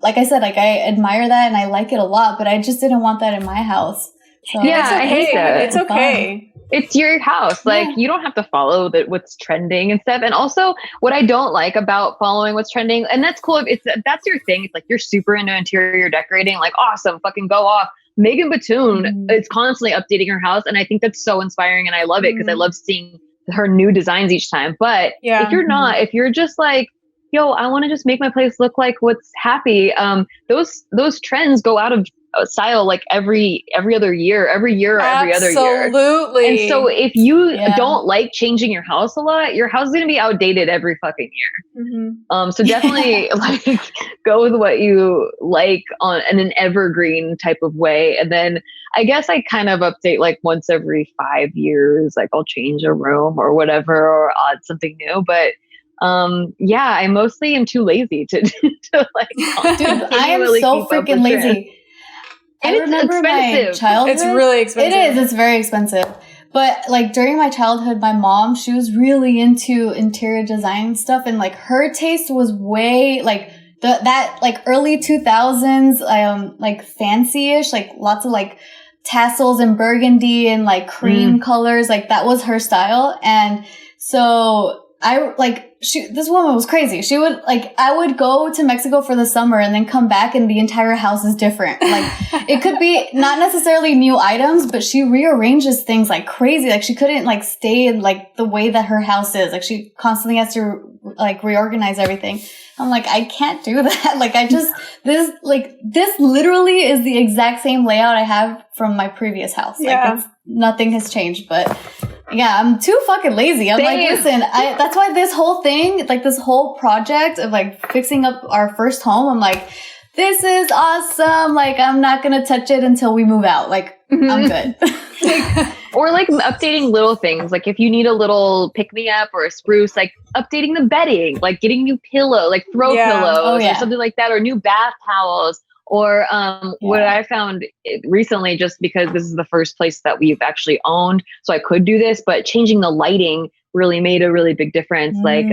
like I said, I admire that and I like it a lot, but I just didn't want that in my house. So yeah, I hate that. It's okay. It's your house. Like you don't have to follow what's trending and stuff. And also what I don't like about following what's trending, and that's cool if that's your thing. It's like you're super into interior decorating, like awesome, fucking go off. Megan Batoon is constantly updating her house, and I think that's so inspiring, and I love it because I love seeing her new designs each time. But if you're not, if you're just like, yo, I want to just make my place look like what's happy. Those trends go out of style like every other year, every other year. Absolutely. And so if you don't like changing your house a lot, your house is going to be outdated every fucking year. So definitely like go with what you like in an evergreen type of way. And then I guess I kind of update like once every 5 years, like I'll change a room or whatever, or add something new. But I mostly am too lazy to like. Dude, I am so freaking lazy. And I remember expensive. My childhood. It's really expensive. It is. It's very expensive. But like during my childhood, my mom, she was really into interior design stuff, and like her taste was way like that like early 2000s, like fancy-ish, like lots of like tassels and burgundy and like cream colors. Like that was her style, and so this woman was crazy. She would I would go to Mexico for the summer and then come back and the entire house is different. Like it could be not necessarily new items, but she rearranges things like crazy. Like she couldn't like stay in like the way that her house is. Like she constantly has to like reorganize everything. I'm like, I can't do that. Like this literally is the exact same layout I have from my previous house. Yeah. Like nothing has changed, but yeah, I'm too fucking lazy. I'm like, listen, that's why this whole thing, like this whole project of like fixing up our first home, I'm like, this is awesome. Like, I'm not going to touch it until we move out. Like, I'm good. Or like updating little things. Like if you need a little pick-me-up or a spruce, like updating the bedding, like getting new pillows or something like that, or new bath towels. Or what I found recently, just because this is the first place that we've actually owned, so I could do this, but changing the lighting really made a really big difference. Like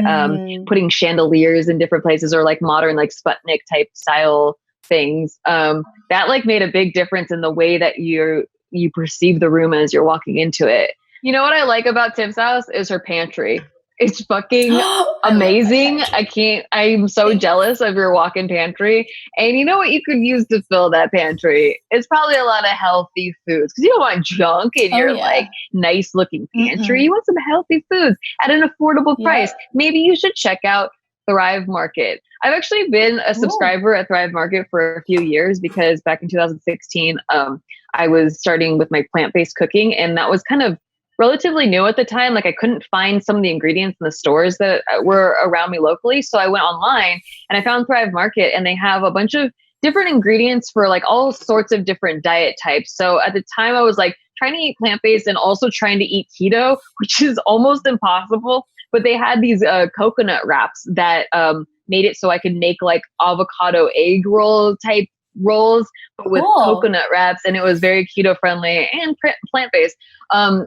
putting chandeliers in different places, or like modern like Sputnik type style things. That like made a big difference in the way that you perceive the room as you're walking into it. You know what I like about Tiff's house is her pantry. It's fucking amazing. I'm so jealous of your walk-in pantry. And you know what you could use to fill that pantry? It's probably a lot of healthy foods, because you don't want junk in your like nice looking pantry. You want some healthy foods at an affordable price. Maybe you should check out Thrive Market. I've actually been a subscriber at Thrive Market for a few years, because back in 2016, I was starting with my plant-based cooking, and that was kind of relatively new at the time. Like I couldn't find some of the ingredients in the stores that were around me locally. So I went online and I found Thrive Market, and they have a bunch of different ingredients for like all sorts of different diet types. So at the time I was like trying to eat plant-based and also trying to eat keto, which is almost impossible. But they had these coconut wraps that made it so I could make like avocado egg roll type rolls, but with coconut wraps, and it was very keto friendly and plant based.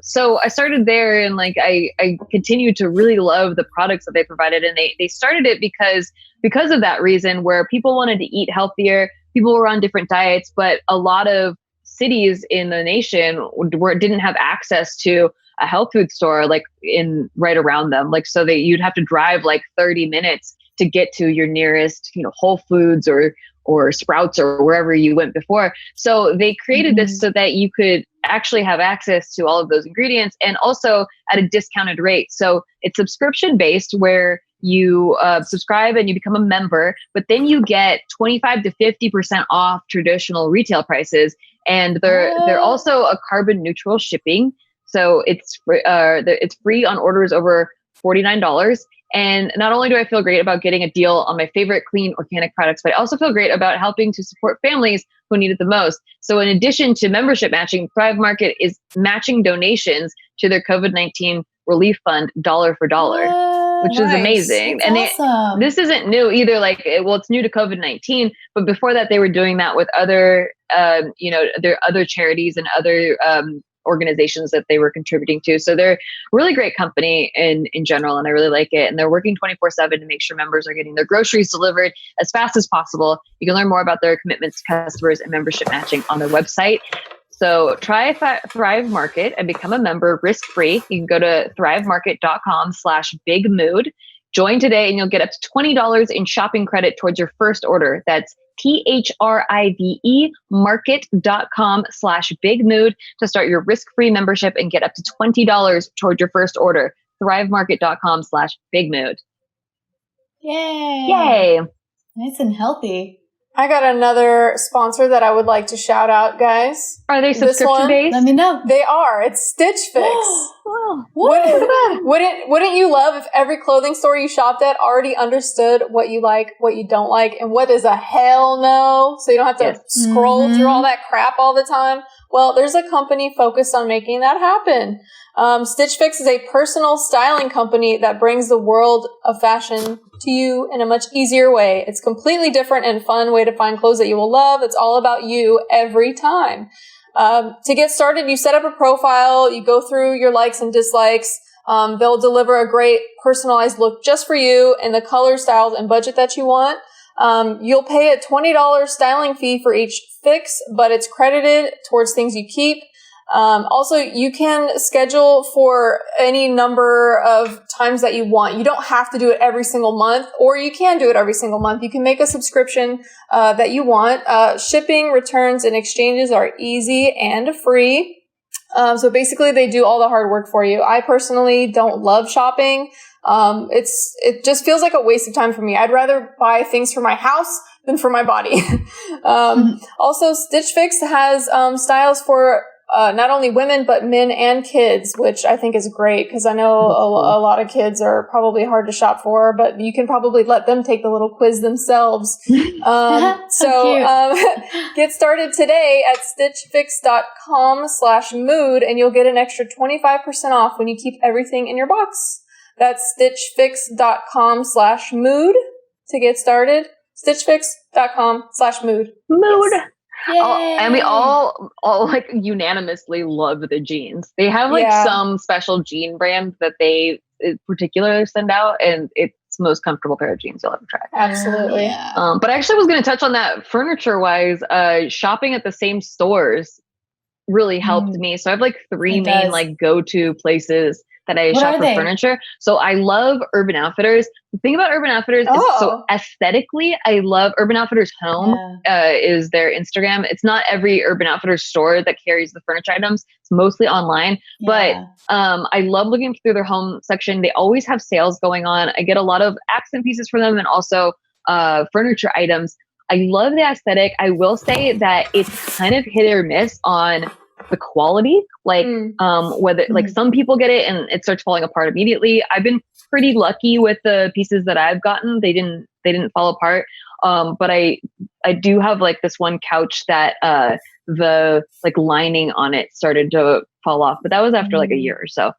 So I started there, and like I continued to really love the products that they provided, and they started it because of that reason, where people wanted to eat healthier, people were on different diets, but a lot of cities in the nation didn't have access to a health food store like right around them. Like, so you'd have to drive like 30 minutes to get to your nearest, Whole Foods or Sprouts or wherever you went before. So they created this so that you could actually have access to all of those ingredients, and also at a discounted rate. So it's subscription based, where you subscribe and you become a member, but then you get 25 to 50% off traditional retail prices. And they're also a carbon neutral shipping. So it's free on orders over $49. And not only do I feel great about getting a deal on my favorite clean organic products, but I also feel great about helping to support families who need it the most. So in addition to membership matching, Thrive Market is matching donations to their COVID-19 relief fund dollar for dollar, which is amazing. That's awesome. This isn't new either. Like, it's new to COVID-19, but before that, they were doing that with other, their other charities and other organizations that they were contributing to. So they're a really great company in general, and I really like it. And they're working 24/7 to make sure members are getting their groceries delivered as fast as possible. You can learn more about their commitments to customers and membership matching on their website. So try Thrive Market and become a member risk-free. You can go to thrivemarket.com/bigmood. Join today and you'll get up to $20 in shopping credit towards your first order. That's THRIVE market.com/bigmood to start your risk-free membership and get up to $20 toward your first order. thrivemarket.com/bigmood. Yay. Nice and healthy. I got another sponsor that I would like to shout out, guys. Are they subscription based? Let me know. They are. It's Stitch Fix. Oh, Wouldn't you love if every clothing store you shopped at already understood what you like, what you don't like, and what is a hell no? So you don't have to scroll through all that crap all the time. Well, there's a company focused on making that happen. Stitch Fix is a personal styling company that brings the world of fashion to you in a much easier way. It's completely different and fun way to find clothes that you will love. It's all about you every time. To get started, you set up a profile, you go through your likes and dislikes. They'll deliver a great personalized look just for you in the color, styles, and budget that you want. You'll pay a $20 styling fee for each fix, but it's credited towards things you keep. Also, you can schedule for any number of times that you want. You don't have to do it every single month, or you can do it every single month. You can make a subscription that you want. Shipping, returns, and exchanges are easy and free. So basically, they do all the hard work for you. I personally don't love shopping. It just feels like a waste of time for me. I'd rather buy things for my house than for my body. Also, Stitch Fix has styles for not only women, but men and kids, which I think is great, because I know a lot of kids are probably hard to shop for, but you can probably let them take the little quiz themselves. Get started today at stitchfix.com/mood, and you'll get an extra 25% off when you keep everything in your box. That's stitchfix.com/mood to get started. stitchfix.com/mood. Mood. Yay. And we all like unanimously love the jeans. They have like some special jean brand that they particularly send out, and it's the most comfortable pair of jeans you'll ever try. Absolutely. But I actually was going to touch on that furniture wise. Shopping at the same stores really helped me. So I have like three main like go-to places that I shop for furniture. So I love Urban Outfitters. The thing about Urban Outfitters is so aesthetically, I love Urban Outfitters Home is their Instagram. It's not every Urban Outfitters store that carries the furniture items. It's mostly online. But I love looking through their home section. They always have sales going on. I get a lot of accent pieces for them and also furniture items. I love the aesthetic. I will say that it's kind of hit or miss on the quality, like whether like some people get it and it starts falling apart immediately. I've been pretty lucky with the pieces that I've gotten. They didn't fall apart. But I do have like this one couch that the like lining on it started to fall off, but that was after like a year or so.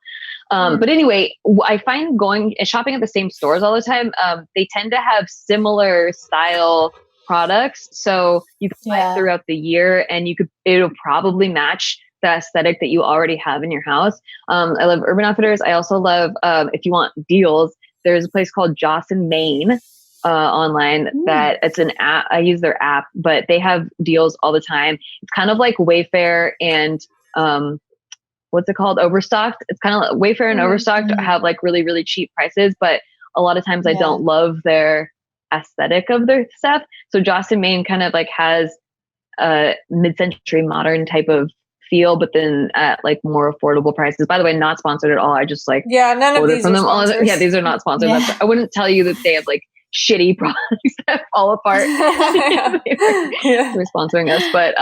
But anyway, I find shopping at the same stores all the time, they tend to have similar style products, so you can buy it throughout the year, and it'll probably match the aesthetic that you already have in your house. I love Urban Outfitters. I also love, if you want deals, there's a place called Joss and Main online that it's an app. I use their app, but they have deals all the time. It's kind of like Wayfair and what's it called? Overstocked. It's kind of like Wayfair and Overstocked have like really, really cheap prices, but a lot of times I don't love their aesthetic of their stuff. So Joss and Main kind of like has a mid-century modern type of feel, but then at like more affordable prices. By the way, not sponsored at all. I just like none of these from are them. sponsors. These are not sponsored. I wouldn't tell you that they have like shitty products that fall apart. They're sponsoring us, but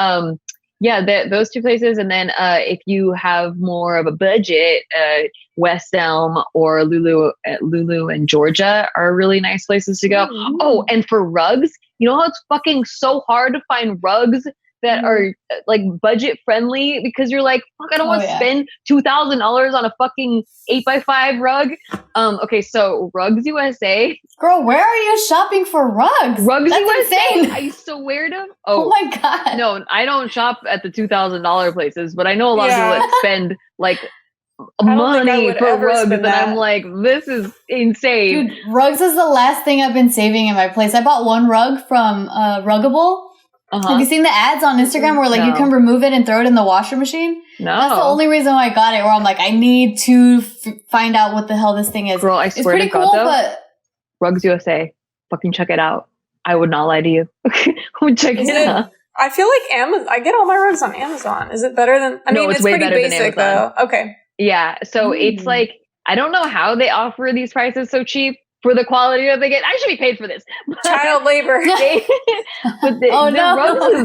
those two places. And then if you have more of a budget, West Elm or Lulu and Georgia are really nice places to go. Oh, and for rugs, you know how it's fucking so hard to find rugs that are like budget friendly, because you're like, fuck, I don't want to spend $2,000 on a fucking 8x5 rug. Okay, so Rugs USA. Girl, where are you shopping for rugs? Rugs That's USA. insane. I swear to. Oh my god. No, I don't shop at the $2,000 places, but I know a lot of people that spend like money for rugs, and I'm like, this is insane. Dude, rugs is the last thing I've been saving in my place. I bought one rug from Ruggable. Have you seen the ads on Instagram where like you can remove it and throw it in the washer machine? No. That's the only reason why I got it, where I'm like, I need to find out what the hell this thing is. Girl, I swear it's pretty to God, cool, though, but Rugs USA, fucking check it out. I would not lie to you. Check it out. I feel like Amazon. I get all my rugs on Amazon. Is it better than? I mean, it's way pretty basic though. Okay. Yeah. So it's like, I don't know how they offer these prices so cheap for the quality that they get. I should be paid for this. Child labor. But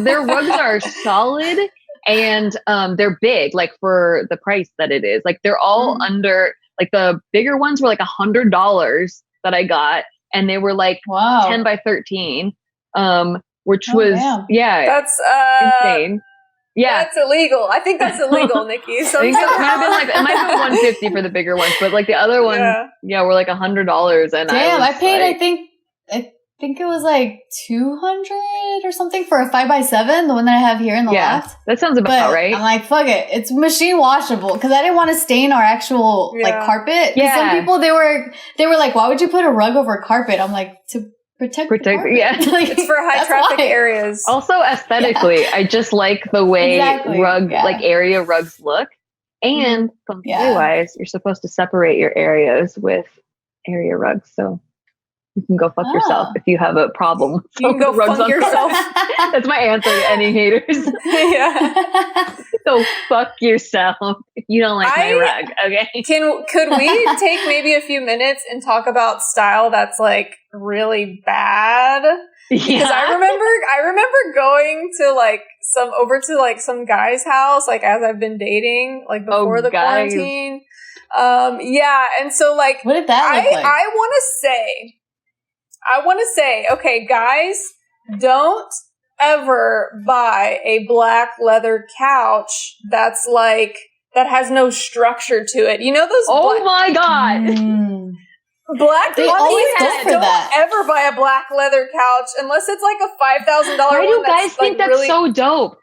their rugs are solid, and they're big, like for the price that it is. Like they're all under, like the bigger ones were like $100 that I got, and they were like 10 by 13, which was that's insane. Yeah, that's illegal. I think that's illegal, Nikki. So I think it might have been $150 for the bigger ones, but like the other ones, were like $100. And damn, I paid. Like, I think it was like $200 or something for a 5x7, the one that I have here in the loft. That sounds about right. I'm like, fuck it, it's machine washable, because I didn't want to stain our actual like carpet. Yeah. Some people they were like, why would you put a rug over carpet? I'm like, to protect like, it's for high traffic areas. Also aesthetically, I just like the way like area rugs look, and wise, you're supposed to separate your areas with area rugs, so you can go fuck yourself if you have a problem. You can go fuck yourself. That's my answer to any haters. Go fuck yourself if you don't like my rug. Okay. Could we take maybe a few minutes and talk about style that's like really bad? Because I remember going to like some guy's house, like as I've been dating, like before the quarantine. And so like, what did that look like? I want to say, okay, guys, don't ever buy a black leather couch that has no structure to it. You know those? My God. Black. They always go for that. Don't ever buy a black leather couch unless it's like a $5,000 one. Why do guys think that's really so dope?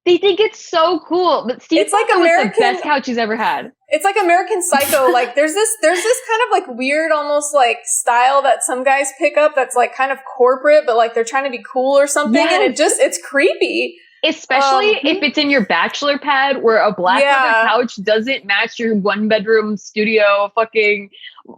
They think it's so cool. But Steve, it's like the best couch he's ever had. It's like American Psycho. Like there's this kind of like weird, almost like style that some guys pick up that's like kind of corporate, but like they're trying to be cool or something, and it's creepy. Especially if it's in your bachelor pad, where a black leather couch doesn't match your 1-bedroom studio fucking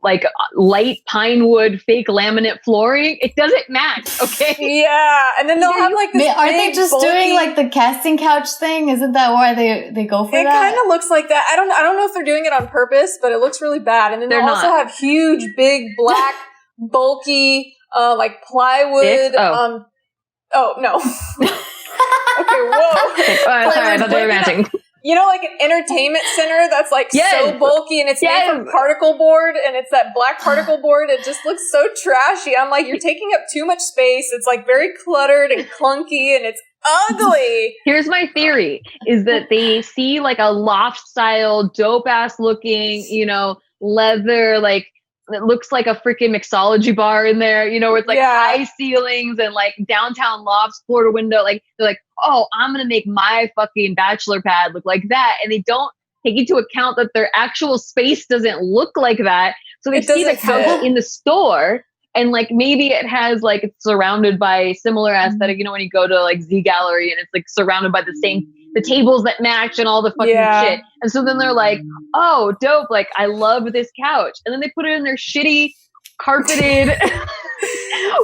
like light pine wood fake laminate flooring. It doesn't match, okay? Yeah, and then they'll have like this. Are they just doing like the casting couch thing? Isn't that why they go for that? It kind of looks like that. I don't know if they're doing it on purpose, but it looks really bad. And then they'll also have huge, big, black, bulky, like plywood. Oh no. Okay, whoa. Sorry, I thought they were matching. You know, like an entertainment center that's like so bulky, and it's made from particle board, and it's that black particle board. It just looks so trashy. I'm like, you're taking up too much space. It's like very cluttered and clunky, and it's ugly. Here's my theory, is that they see like a loft style, dope ass looking, leather, like it looks like a freaking mixology bar in there, you know, where it's like high ceilings and like downtown lofts, floor to window. Like they're like, oh, I'm going to make my fucking bachelor pad look like that. And they don't take into account that their actual space doesn't look like that. So they see the couch in the store and like maybe it has like it's surrounded by similar aesthetic, you know, when you go to like Z Gallery and it's like surrounded by the tables that match and all the fucking shit. And so then they're like, oh, dope. Like, I love this couch. And then they put it in their shitty carpeted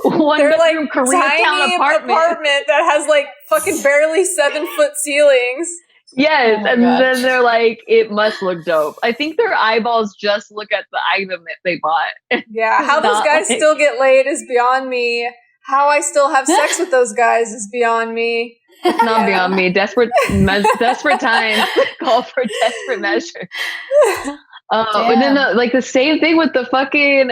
one bedroom Koreatown apartment that has like fucking barely 7-foot ceilings. Yes. Oh, and then they're like, it must look dope. I think their eyeballs just look at the item that they bought. Yeah. How those guys still get laid is beyond me. How I still have sex with those guys is beyond me. It's not beyond me. Desperate times call for desperate measures. And then the same thing with the fucking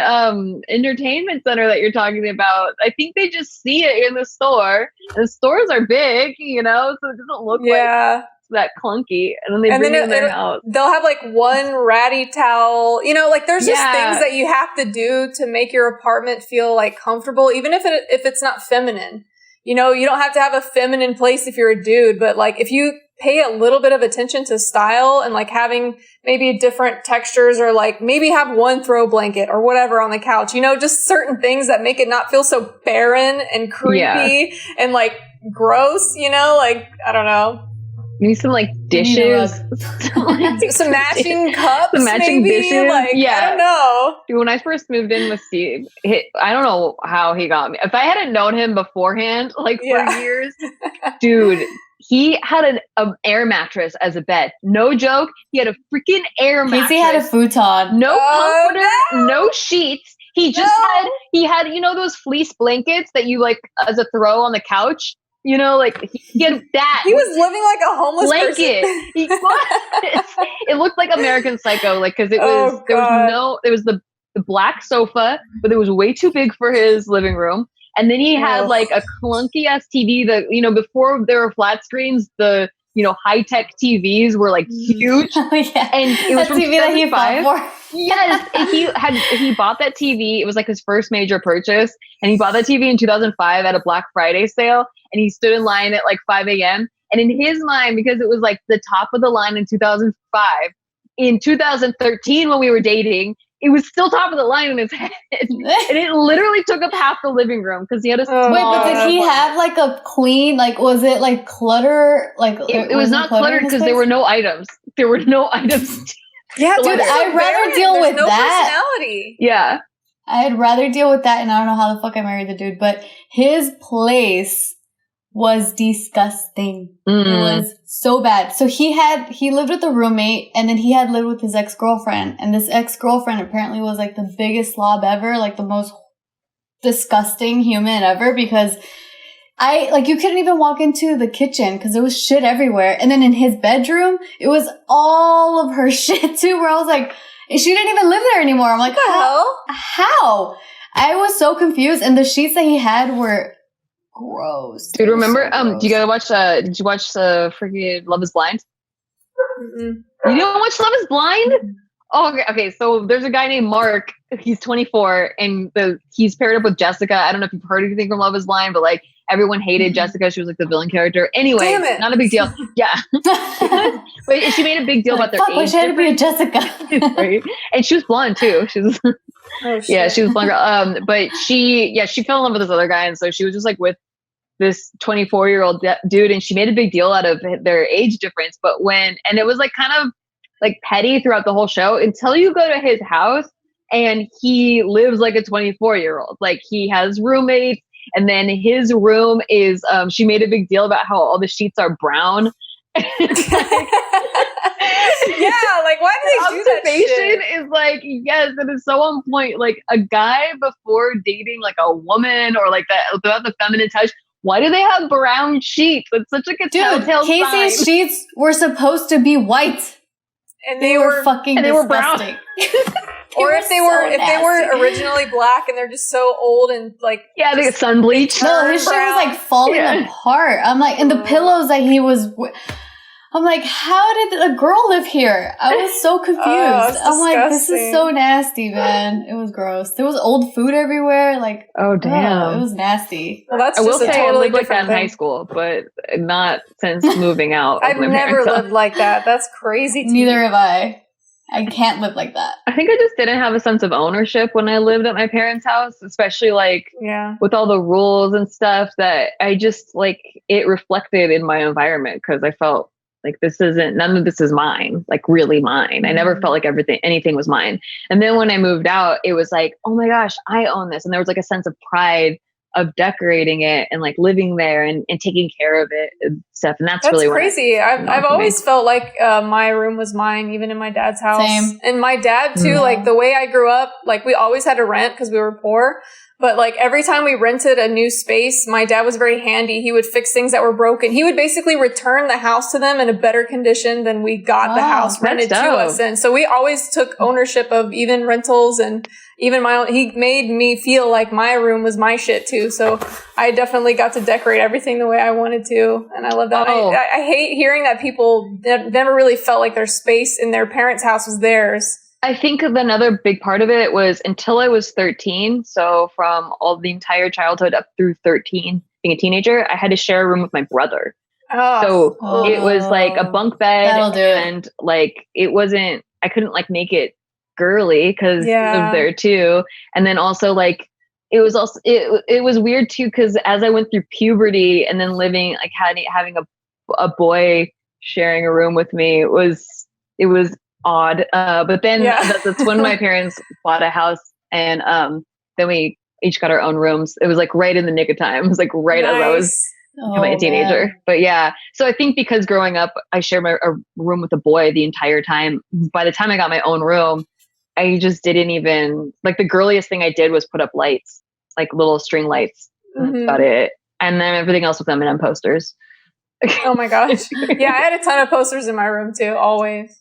entertainment center that you're talking about. I think they just see it in the store. The stores are big, you know, so it doesn't look like that clunky. And then they bring it in their house. They'll have like one ratty towel. You know, like there's just things that you have to do to make your apartment feel like comfortable, even if it's not feminine. You know, you don't have to have a feminine place if you're a dude, but like if you pay a little bit of attention to style and like having maybe different textures or like maybe have one throw blanket or whatever on the couch, you know, just certain things that make it not feel so barren and creepy and like gross, you know, like, I don't know. You need some like dishes, some matching cups, some matching maybe? dishes. Like, I don't know. Dude, when I first moved in with Steve, I don't know how he got me. If I hadn't known him beforehand, like for years, dude, he had an air mattress as a bed. No joke. He had a freaking air mattress. Casey had a futon. No comforter, no sheets. He just had, you know, those fleece blankets that you like as a throw on the couch. You know, like he had that. He was living like a homeless blanket. It looked like American Psycho, like because it was there was the black sofa, but it was way too big for his living room. And then he had like a clunky ass TV that, you know, before there were flat screens, the, you know, high tech TVs were like huge. Oh, yeah. And it was from TV that he fought for. Yes. And he bought that TV. It was like his first major purchase. And he bought that TV in 2005 at a Black Friday sale. And he stood in line at like 5 a.m. And in his mind, because it was like the top of the line in 2005, in 2013 when we were dating, it was still top of the line in his head. And it literally took up half the living room because he had a small... Wait, but did he have like a clean, like, was it like clutter? Like it was not cluttered because there were no items. There were no items. Yeah, dude, I'd rather deal with that. Personality. Yeah. I'd rather deal with that, and I don't know how the fuck I married the dude, but his place was disgusting. It was so bad. So he lived with a roommate, and then he had lived with his ex-girlfriend, and this ex-girlfriend apparently was like the biggest slob ever, like the most disgusting human ever, because you couldn't even walk into the kitchen because there was shit everywhere. And then in his bedroom, it was all of her shit too, where I was like, she didn't even live there anymore. I'm like, how? I was so confused. And the sheets that he had were gross. Dude, remember, do you guys did you watch freaking Love is Blind? Mm-mm. You didn't watch Love is Blind? Oh, okay. So there's a guy named Mark. He's 24 and he's paired up with Jessica. I don't know if you've heard anything from Love is Blind, but like everyone hated Jessica. She was like the villain character. Anyway, not a big deal. Yeah. But she made a big deal about their age. She had to be a Jessica. Right? And she was blonde too. She was she was blonde girl. But she fell in love with this other guy. And so she was just like with this 24-year-old dude. And she made a big deal out of their age difference. And it was like kind of like petty throughout the whole show until you go to his house and he lives like a 24-year-old. Like he has roommates. And then his room is, she made a big deal about how all the sheets are brown. Yeah, like why do they do that shit? Is like, yes, it is so on point. Like a guy before dating like a woman or like that without the feminine touch, why do they have brown sheets? It's such like a telltale sign. Casey's sheets were supposed to be white. And they were fucking disgusting. Or if they were originally black and they're just so old and like they get sun bleached. No, his shit was like falling apart. I'm like, and the pillows that he was. I'm like, how did a girl live here? I was so confused. I'm like, this is so nasty, man. It was gross. There was old food everywhere. Like, oh damn, it was nasty. Well, that's I will just say totally I lived like that in thing. high school, but not since moving out. I've never lived like that. That's crazy. Neither have I. I can't live like that. I think I just didn't have a sense of ownership when I lived at my parents' house, especially like with all the rules and stuff that I just like it reflected in my environment because I felt like none of this is mine, like really mine. I never felt like anything was mine. And then when I moved out, it was like, oh my gosh, I own this. And there was like a sense of pride of decorating it and like living there and taking care of it and stuff. And that's really crazy. I've always felt like my room was mine, even in my dad's house. Same. And my dad too, like the way I grew up, like we always had to rent because we were poor. But like every time we rented a new space, my dad was very handy. He would fix things that were broken. He would basically return the house to them in a better condition than we got the house rented to us in. So we always took ownership of even rentals and even my own. He made me feel like my room was my shit too. So I definitely got to decorate everything the way I wanted to. And I love that. I hate hearing that people never really felt like their space in their parents' house was theirs. I think another big part of it was until I was 13. So from the entire childhood up through 13, being a teenager, I had to share a room with my brother. So it was like a bunk bed and like I couldn't like make it girly because he lived there too. And then also like, it was weird too because as I went through puberty and then living like having a boy sharing a room with me, it was odd. But then that's when my parents bought a house and then we each got our own rooms. It was like right in the nick of time. It was like right as I was becoming a teenager. Man. But yeah, so I think because growing up, I shared a room with a boy the entire time. By the time I got my own room, I just didn't even like the girliest thing I did was put up lights, like little string lights. And that's about it. And then everything else was M&M posters. Oh my gosh. Yeah, I had a ton of posters in my room too, always.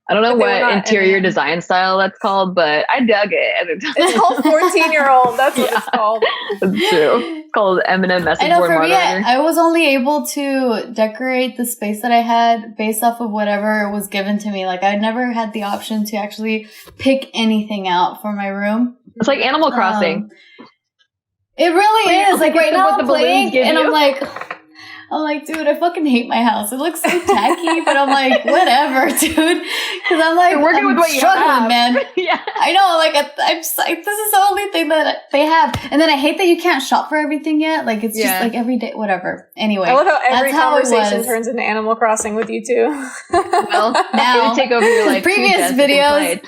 I don't know what interior design style that's called, but I dug it. It's called 14-year-old. That's what it's called. That's true. It's called M&M message board moderator. I was only able to decorate the space that I had based off of whatever was given to me. Like I never had the option to actually pick anything out for my room. It's like Animal Crossing. It really is. Like right now I'm playing and I'm like, dude, I fucking hate my house. It looks so tacky, but I'm like, whatever, dude. Because I'm like, working with what struggling, you have. Man. Yeah. I know, like, I'm just like, this is the only thing that they have. And then I hate that you can't shop for everything yet. Like, it's just like every day, whatever. Anyway. I love how every conversation turns into Animal Crossing with you two. Well, now, take over your life. Previous videos.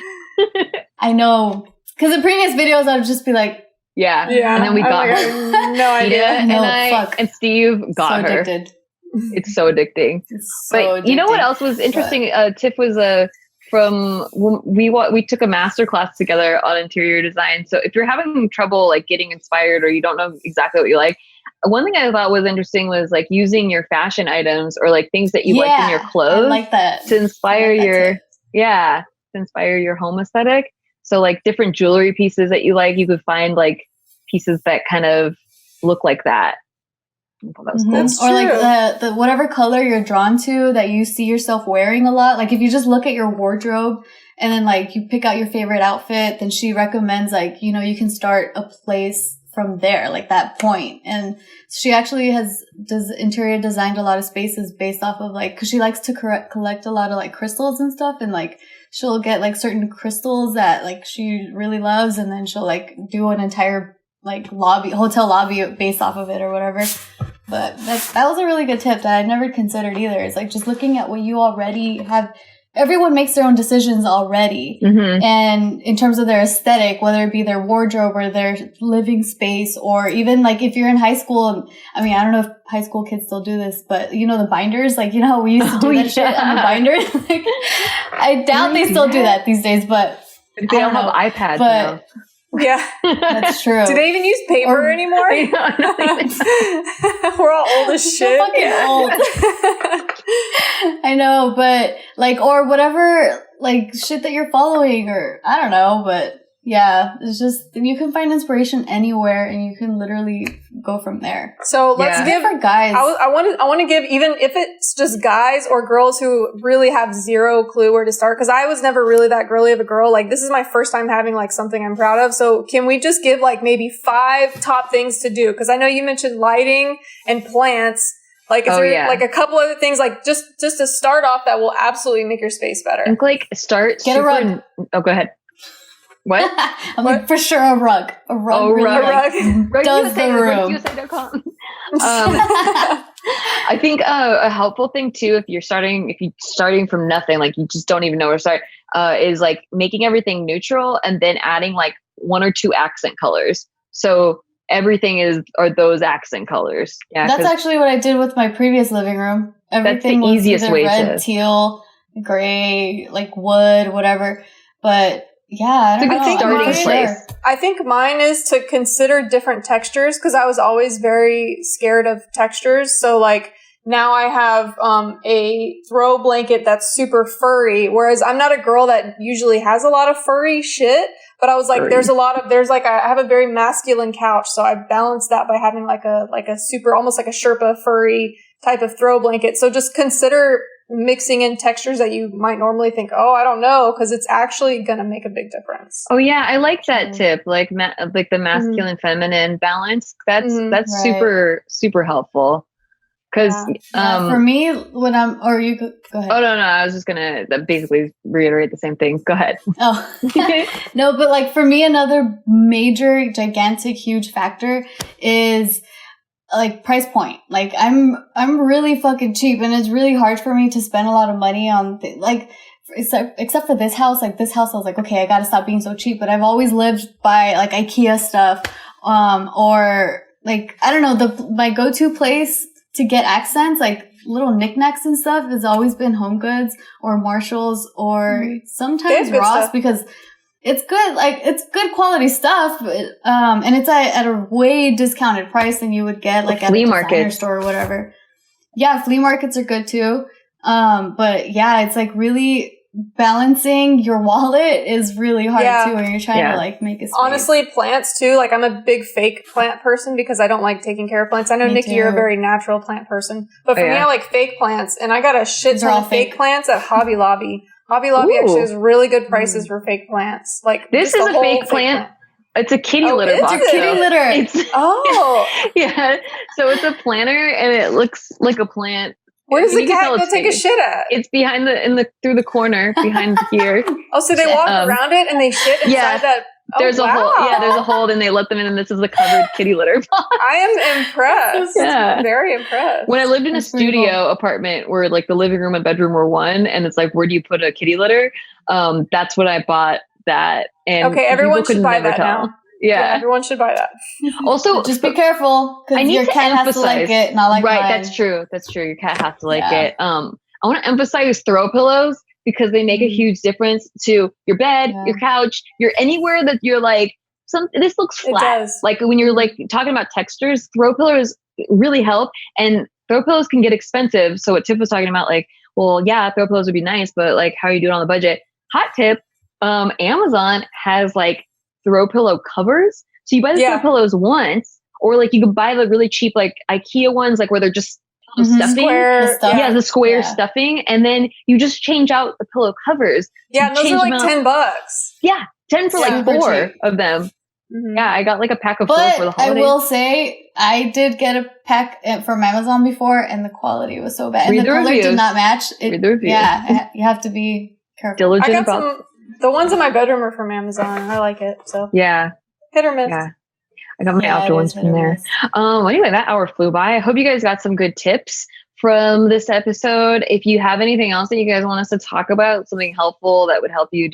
I know. Because in previous videos, I would just be like, yeah. And then we got her. No idea. And Steve got her. Addicted. It's so addicting. But you know what else was interesting? Tiff was from we took a master class together on interior design. So if you're having trouble like getting inspired or you don't know exactly what you like, one thing I thought was interesting was like using your fashion items or like things that you like in your clothes like that. to inspire your home aesthetic. So like different jewelry pieces that you like, you could find like pieces that kind of look like that. I thought that was cool. Or like the whatever color you're drawn to that you see yourself wearing a lot. Like if you just look at your wardrobe and then like you pick out your favorite outfit, then she recommends like, you know, you can start a place from there, like that point. And she actually does interior designed a lot of spaces based off of like, cause she likes to collect a lot of like crystals and stuff. And like, she'll get like certain crystals that like she really loves. And then she'll like do an entire like hotel lobby based off of it or whatever. But that was a really good tip that I'd never considered either. It's like just looking at what you already have. Everyone makes their own decisions already. And in terms of their aesthetic, whether it be their wardrobe or their living space, or even like if you're in high school, I mean, I don't know if high school kids still do this, but you know, the binders, like, you know how we used to do that shit on the binders? Like, I doubt they still do that these days, but they don't have iPads now. Yeah, that's true. Do they even use paper anymore? We're all old as shit. So fucking old. I know, but like, or whatever, like shit that you're following, or I don't know, but Yeah, it's just, you can find inspiration anywhere and you can literally go from there. So let's give for guys. I want to give, even if it's just guys or girls who really have zero clue where to start, because I was never really that girly of a girl. Like, this is my first time having like something I'm proud of. So can we just give like maybe 5 top things to do? Because I know you mentioned lighting and plants. Like, is there like a couple other things, like just to start off, that will absolutely make your space better? I think like Get a rug. Oh, go ahead. What? I'm like, for sure a rug. A rug. Oh, really rug. does the room. I think a helpful thing too, if you're starting from nothing, like you just don't even know where to start, is like making everything neutral and then adding like 1 or 2 accent colors. So everything are those accent colors. Yeah, that's actually what I did with my previous living room. Everything was easiest either red, teal, gray, like wood, whatever. But yeah, I don't know. I think mine is to consider different textures, because I was always very scared of textures. So like now I have a throw blanket that's super furry, whereas I'm not a girl that usually has a lot of furry shit. But I was like, I have a very masculine couch, so I balanced that by having like a super, almost like a Sherpa furry type of throw blanket. So just consider mixing in textures that you might normally think, oh, I don't know, because it's actually going to make a big difference. Oh yeah, I like that tip, like the masculine feminine balance. That's super super helpful. Because for me, when I'm, or you go ahead. Oh no, I was just gonna basically reiterate the same thing. Go ahead. Oh no, but like for me, another major, gigantic, huge factor is like price point. Like I'm really fucking cheap, and it's really hard for me to spend a lot of money on except for this house. Like this house, I was like, okay, I gotta stop being so cheap. But I've always lived by like IKEA stuff, or like I don't know, my go-to place to get accents, like little knickknacks and stuff, has always been Home Goods or Marshalls or sometimes Ross, because it's good, like it's good quality stuff, and it's at a way discounted price than you would get like at a designer store or whatever. Yeah, flea markets are good too. But yeah, it's like really balancing your wallet is really hard too when you're trying to like make a space. Honestly, plants too. Like I'm a big fake plant person because I don't like taking care of plants. I know, Nikki, you're a very natural plant person. But for me, I like fake plants. And I got a shit ton of fake plants at Hobby Lobby. Hobby Lobby actually has really good prices for fake plants. Like this is a fake plant. It's a kitty litter box. It's a kitty litter. Yeah. So it's a planter and it looks like a plant. Where does the cat go take a shit at? It's behind through the corner behind here. Oh, so they walk around it and they shit inside that. There's a hole. Yeah, there's a hole and they let them in, and this is the covered kitty litter box. I am impressed. I'm very impressed. When I lived in a studio apartment where like the living room and bedroom were one, and it's like, where do you put a kitty litter? That's what I bought that. And okay, everyone should buy that now. Yeah, everyone should buy that. Also, just be careful because your cat has to like it, not like mine. That's true. Your cat has to like it. I want to emphasize throw pillows because they make a huge difference to your bed, your couch, your anywhere that you're like, this looks flat. Like when you're like talking about textures, throw pillows really help, and throw pillows can get expensive. So what Tiff was talking about, like, well, yeah, throw pillows would be nice, but like, how are you doing on the budget? Hot tip: Amazon has like throw pillow covers. So you buy the throw pillows once, or like you could buy the really cheap like IKEA ones, like where they're just stuffing. The square stuffing, and then you just change out the pillow covers. Yeah, those are like $10. Yeah, 10 for like 4 of them. Mm-hmm. Yeah, I got like a pack of 4 for the holidays. I will say, I did get a pack from Amazon before, and the quality was so bad. And the color did not match. Read the reviews. Yeah, you have to be careful. Diligent about the ones in my bedroom are from Amazon. I like it. So yeah, hit or miss. Yeah, I got my outdoor ones from there. Anyway, that hour flew by. I hope you guys got some good tips from this episode. If you have anything else that you guys want us to talk about, something helpful that would help you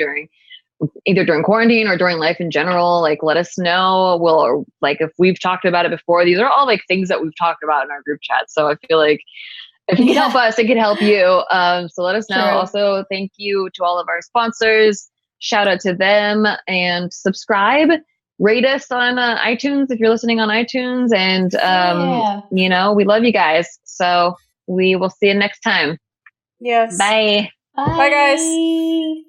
either during quarantine or during life in general, like let us know. We'll like if we've talked about it before. These are all like things that we've talked about in our group chat. So I feel like if you can help us, it could help you. So let us know. Sure. Also, thank you to all of our sponsors. Shout out to them and subscribe. Rate us on iTunes if you're listening on iTunes. And, we love you guys. So we will see you next time. Yes. Bye. Bye, guys.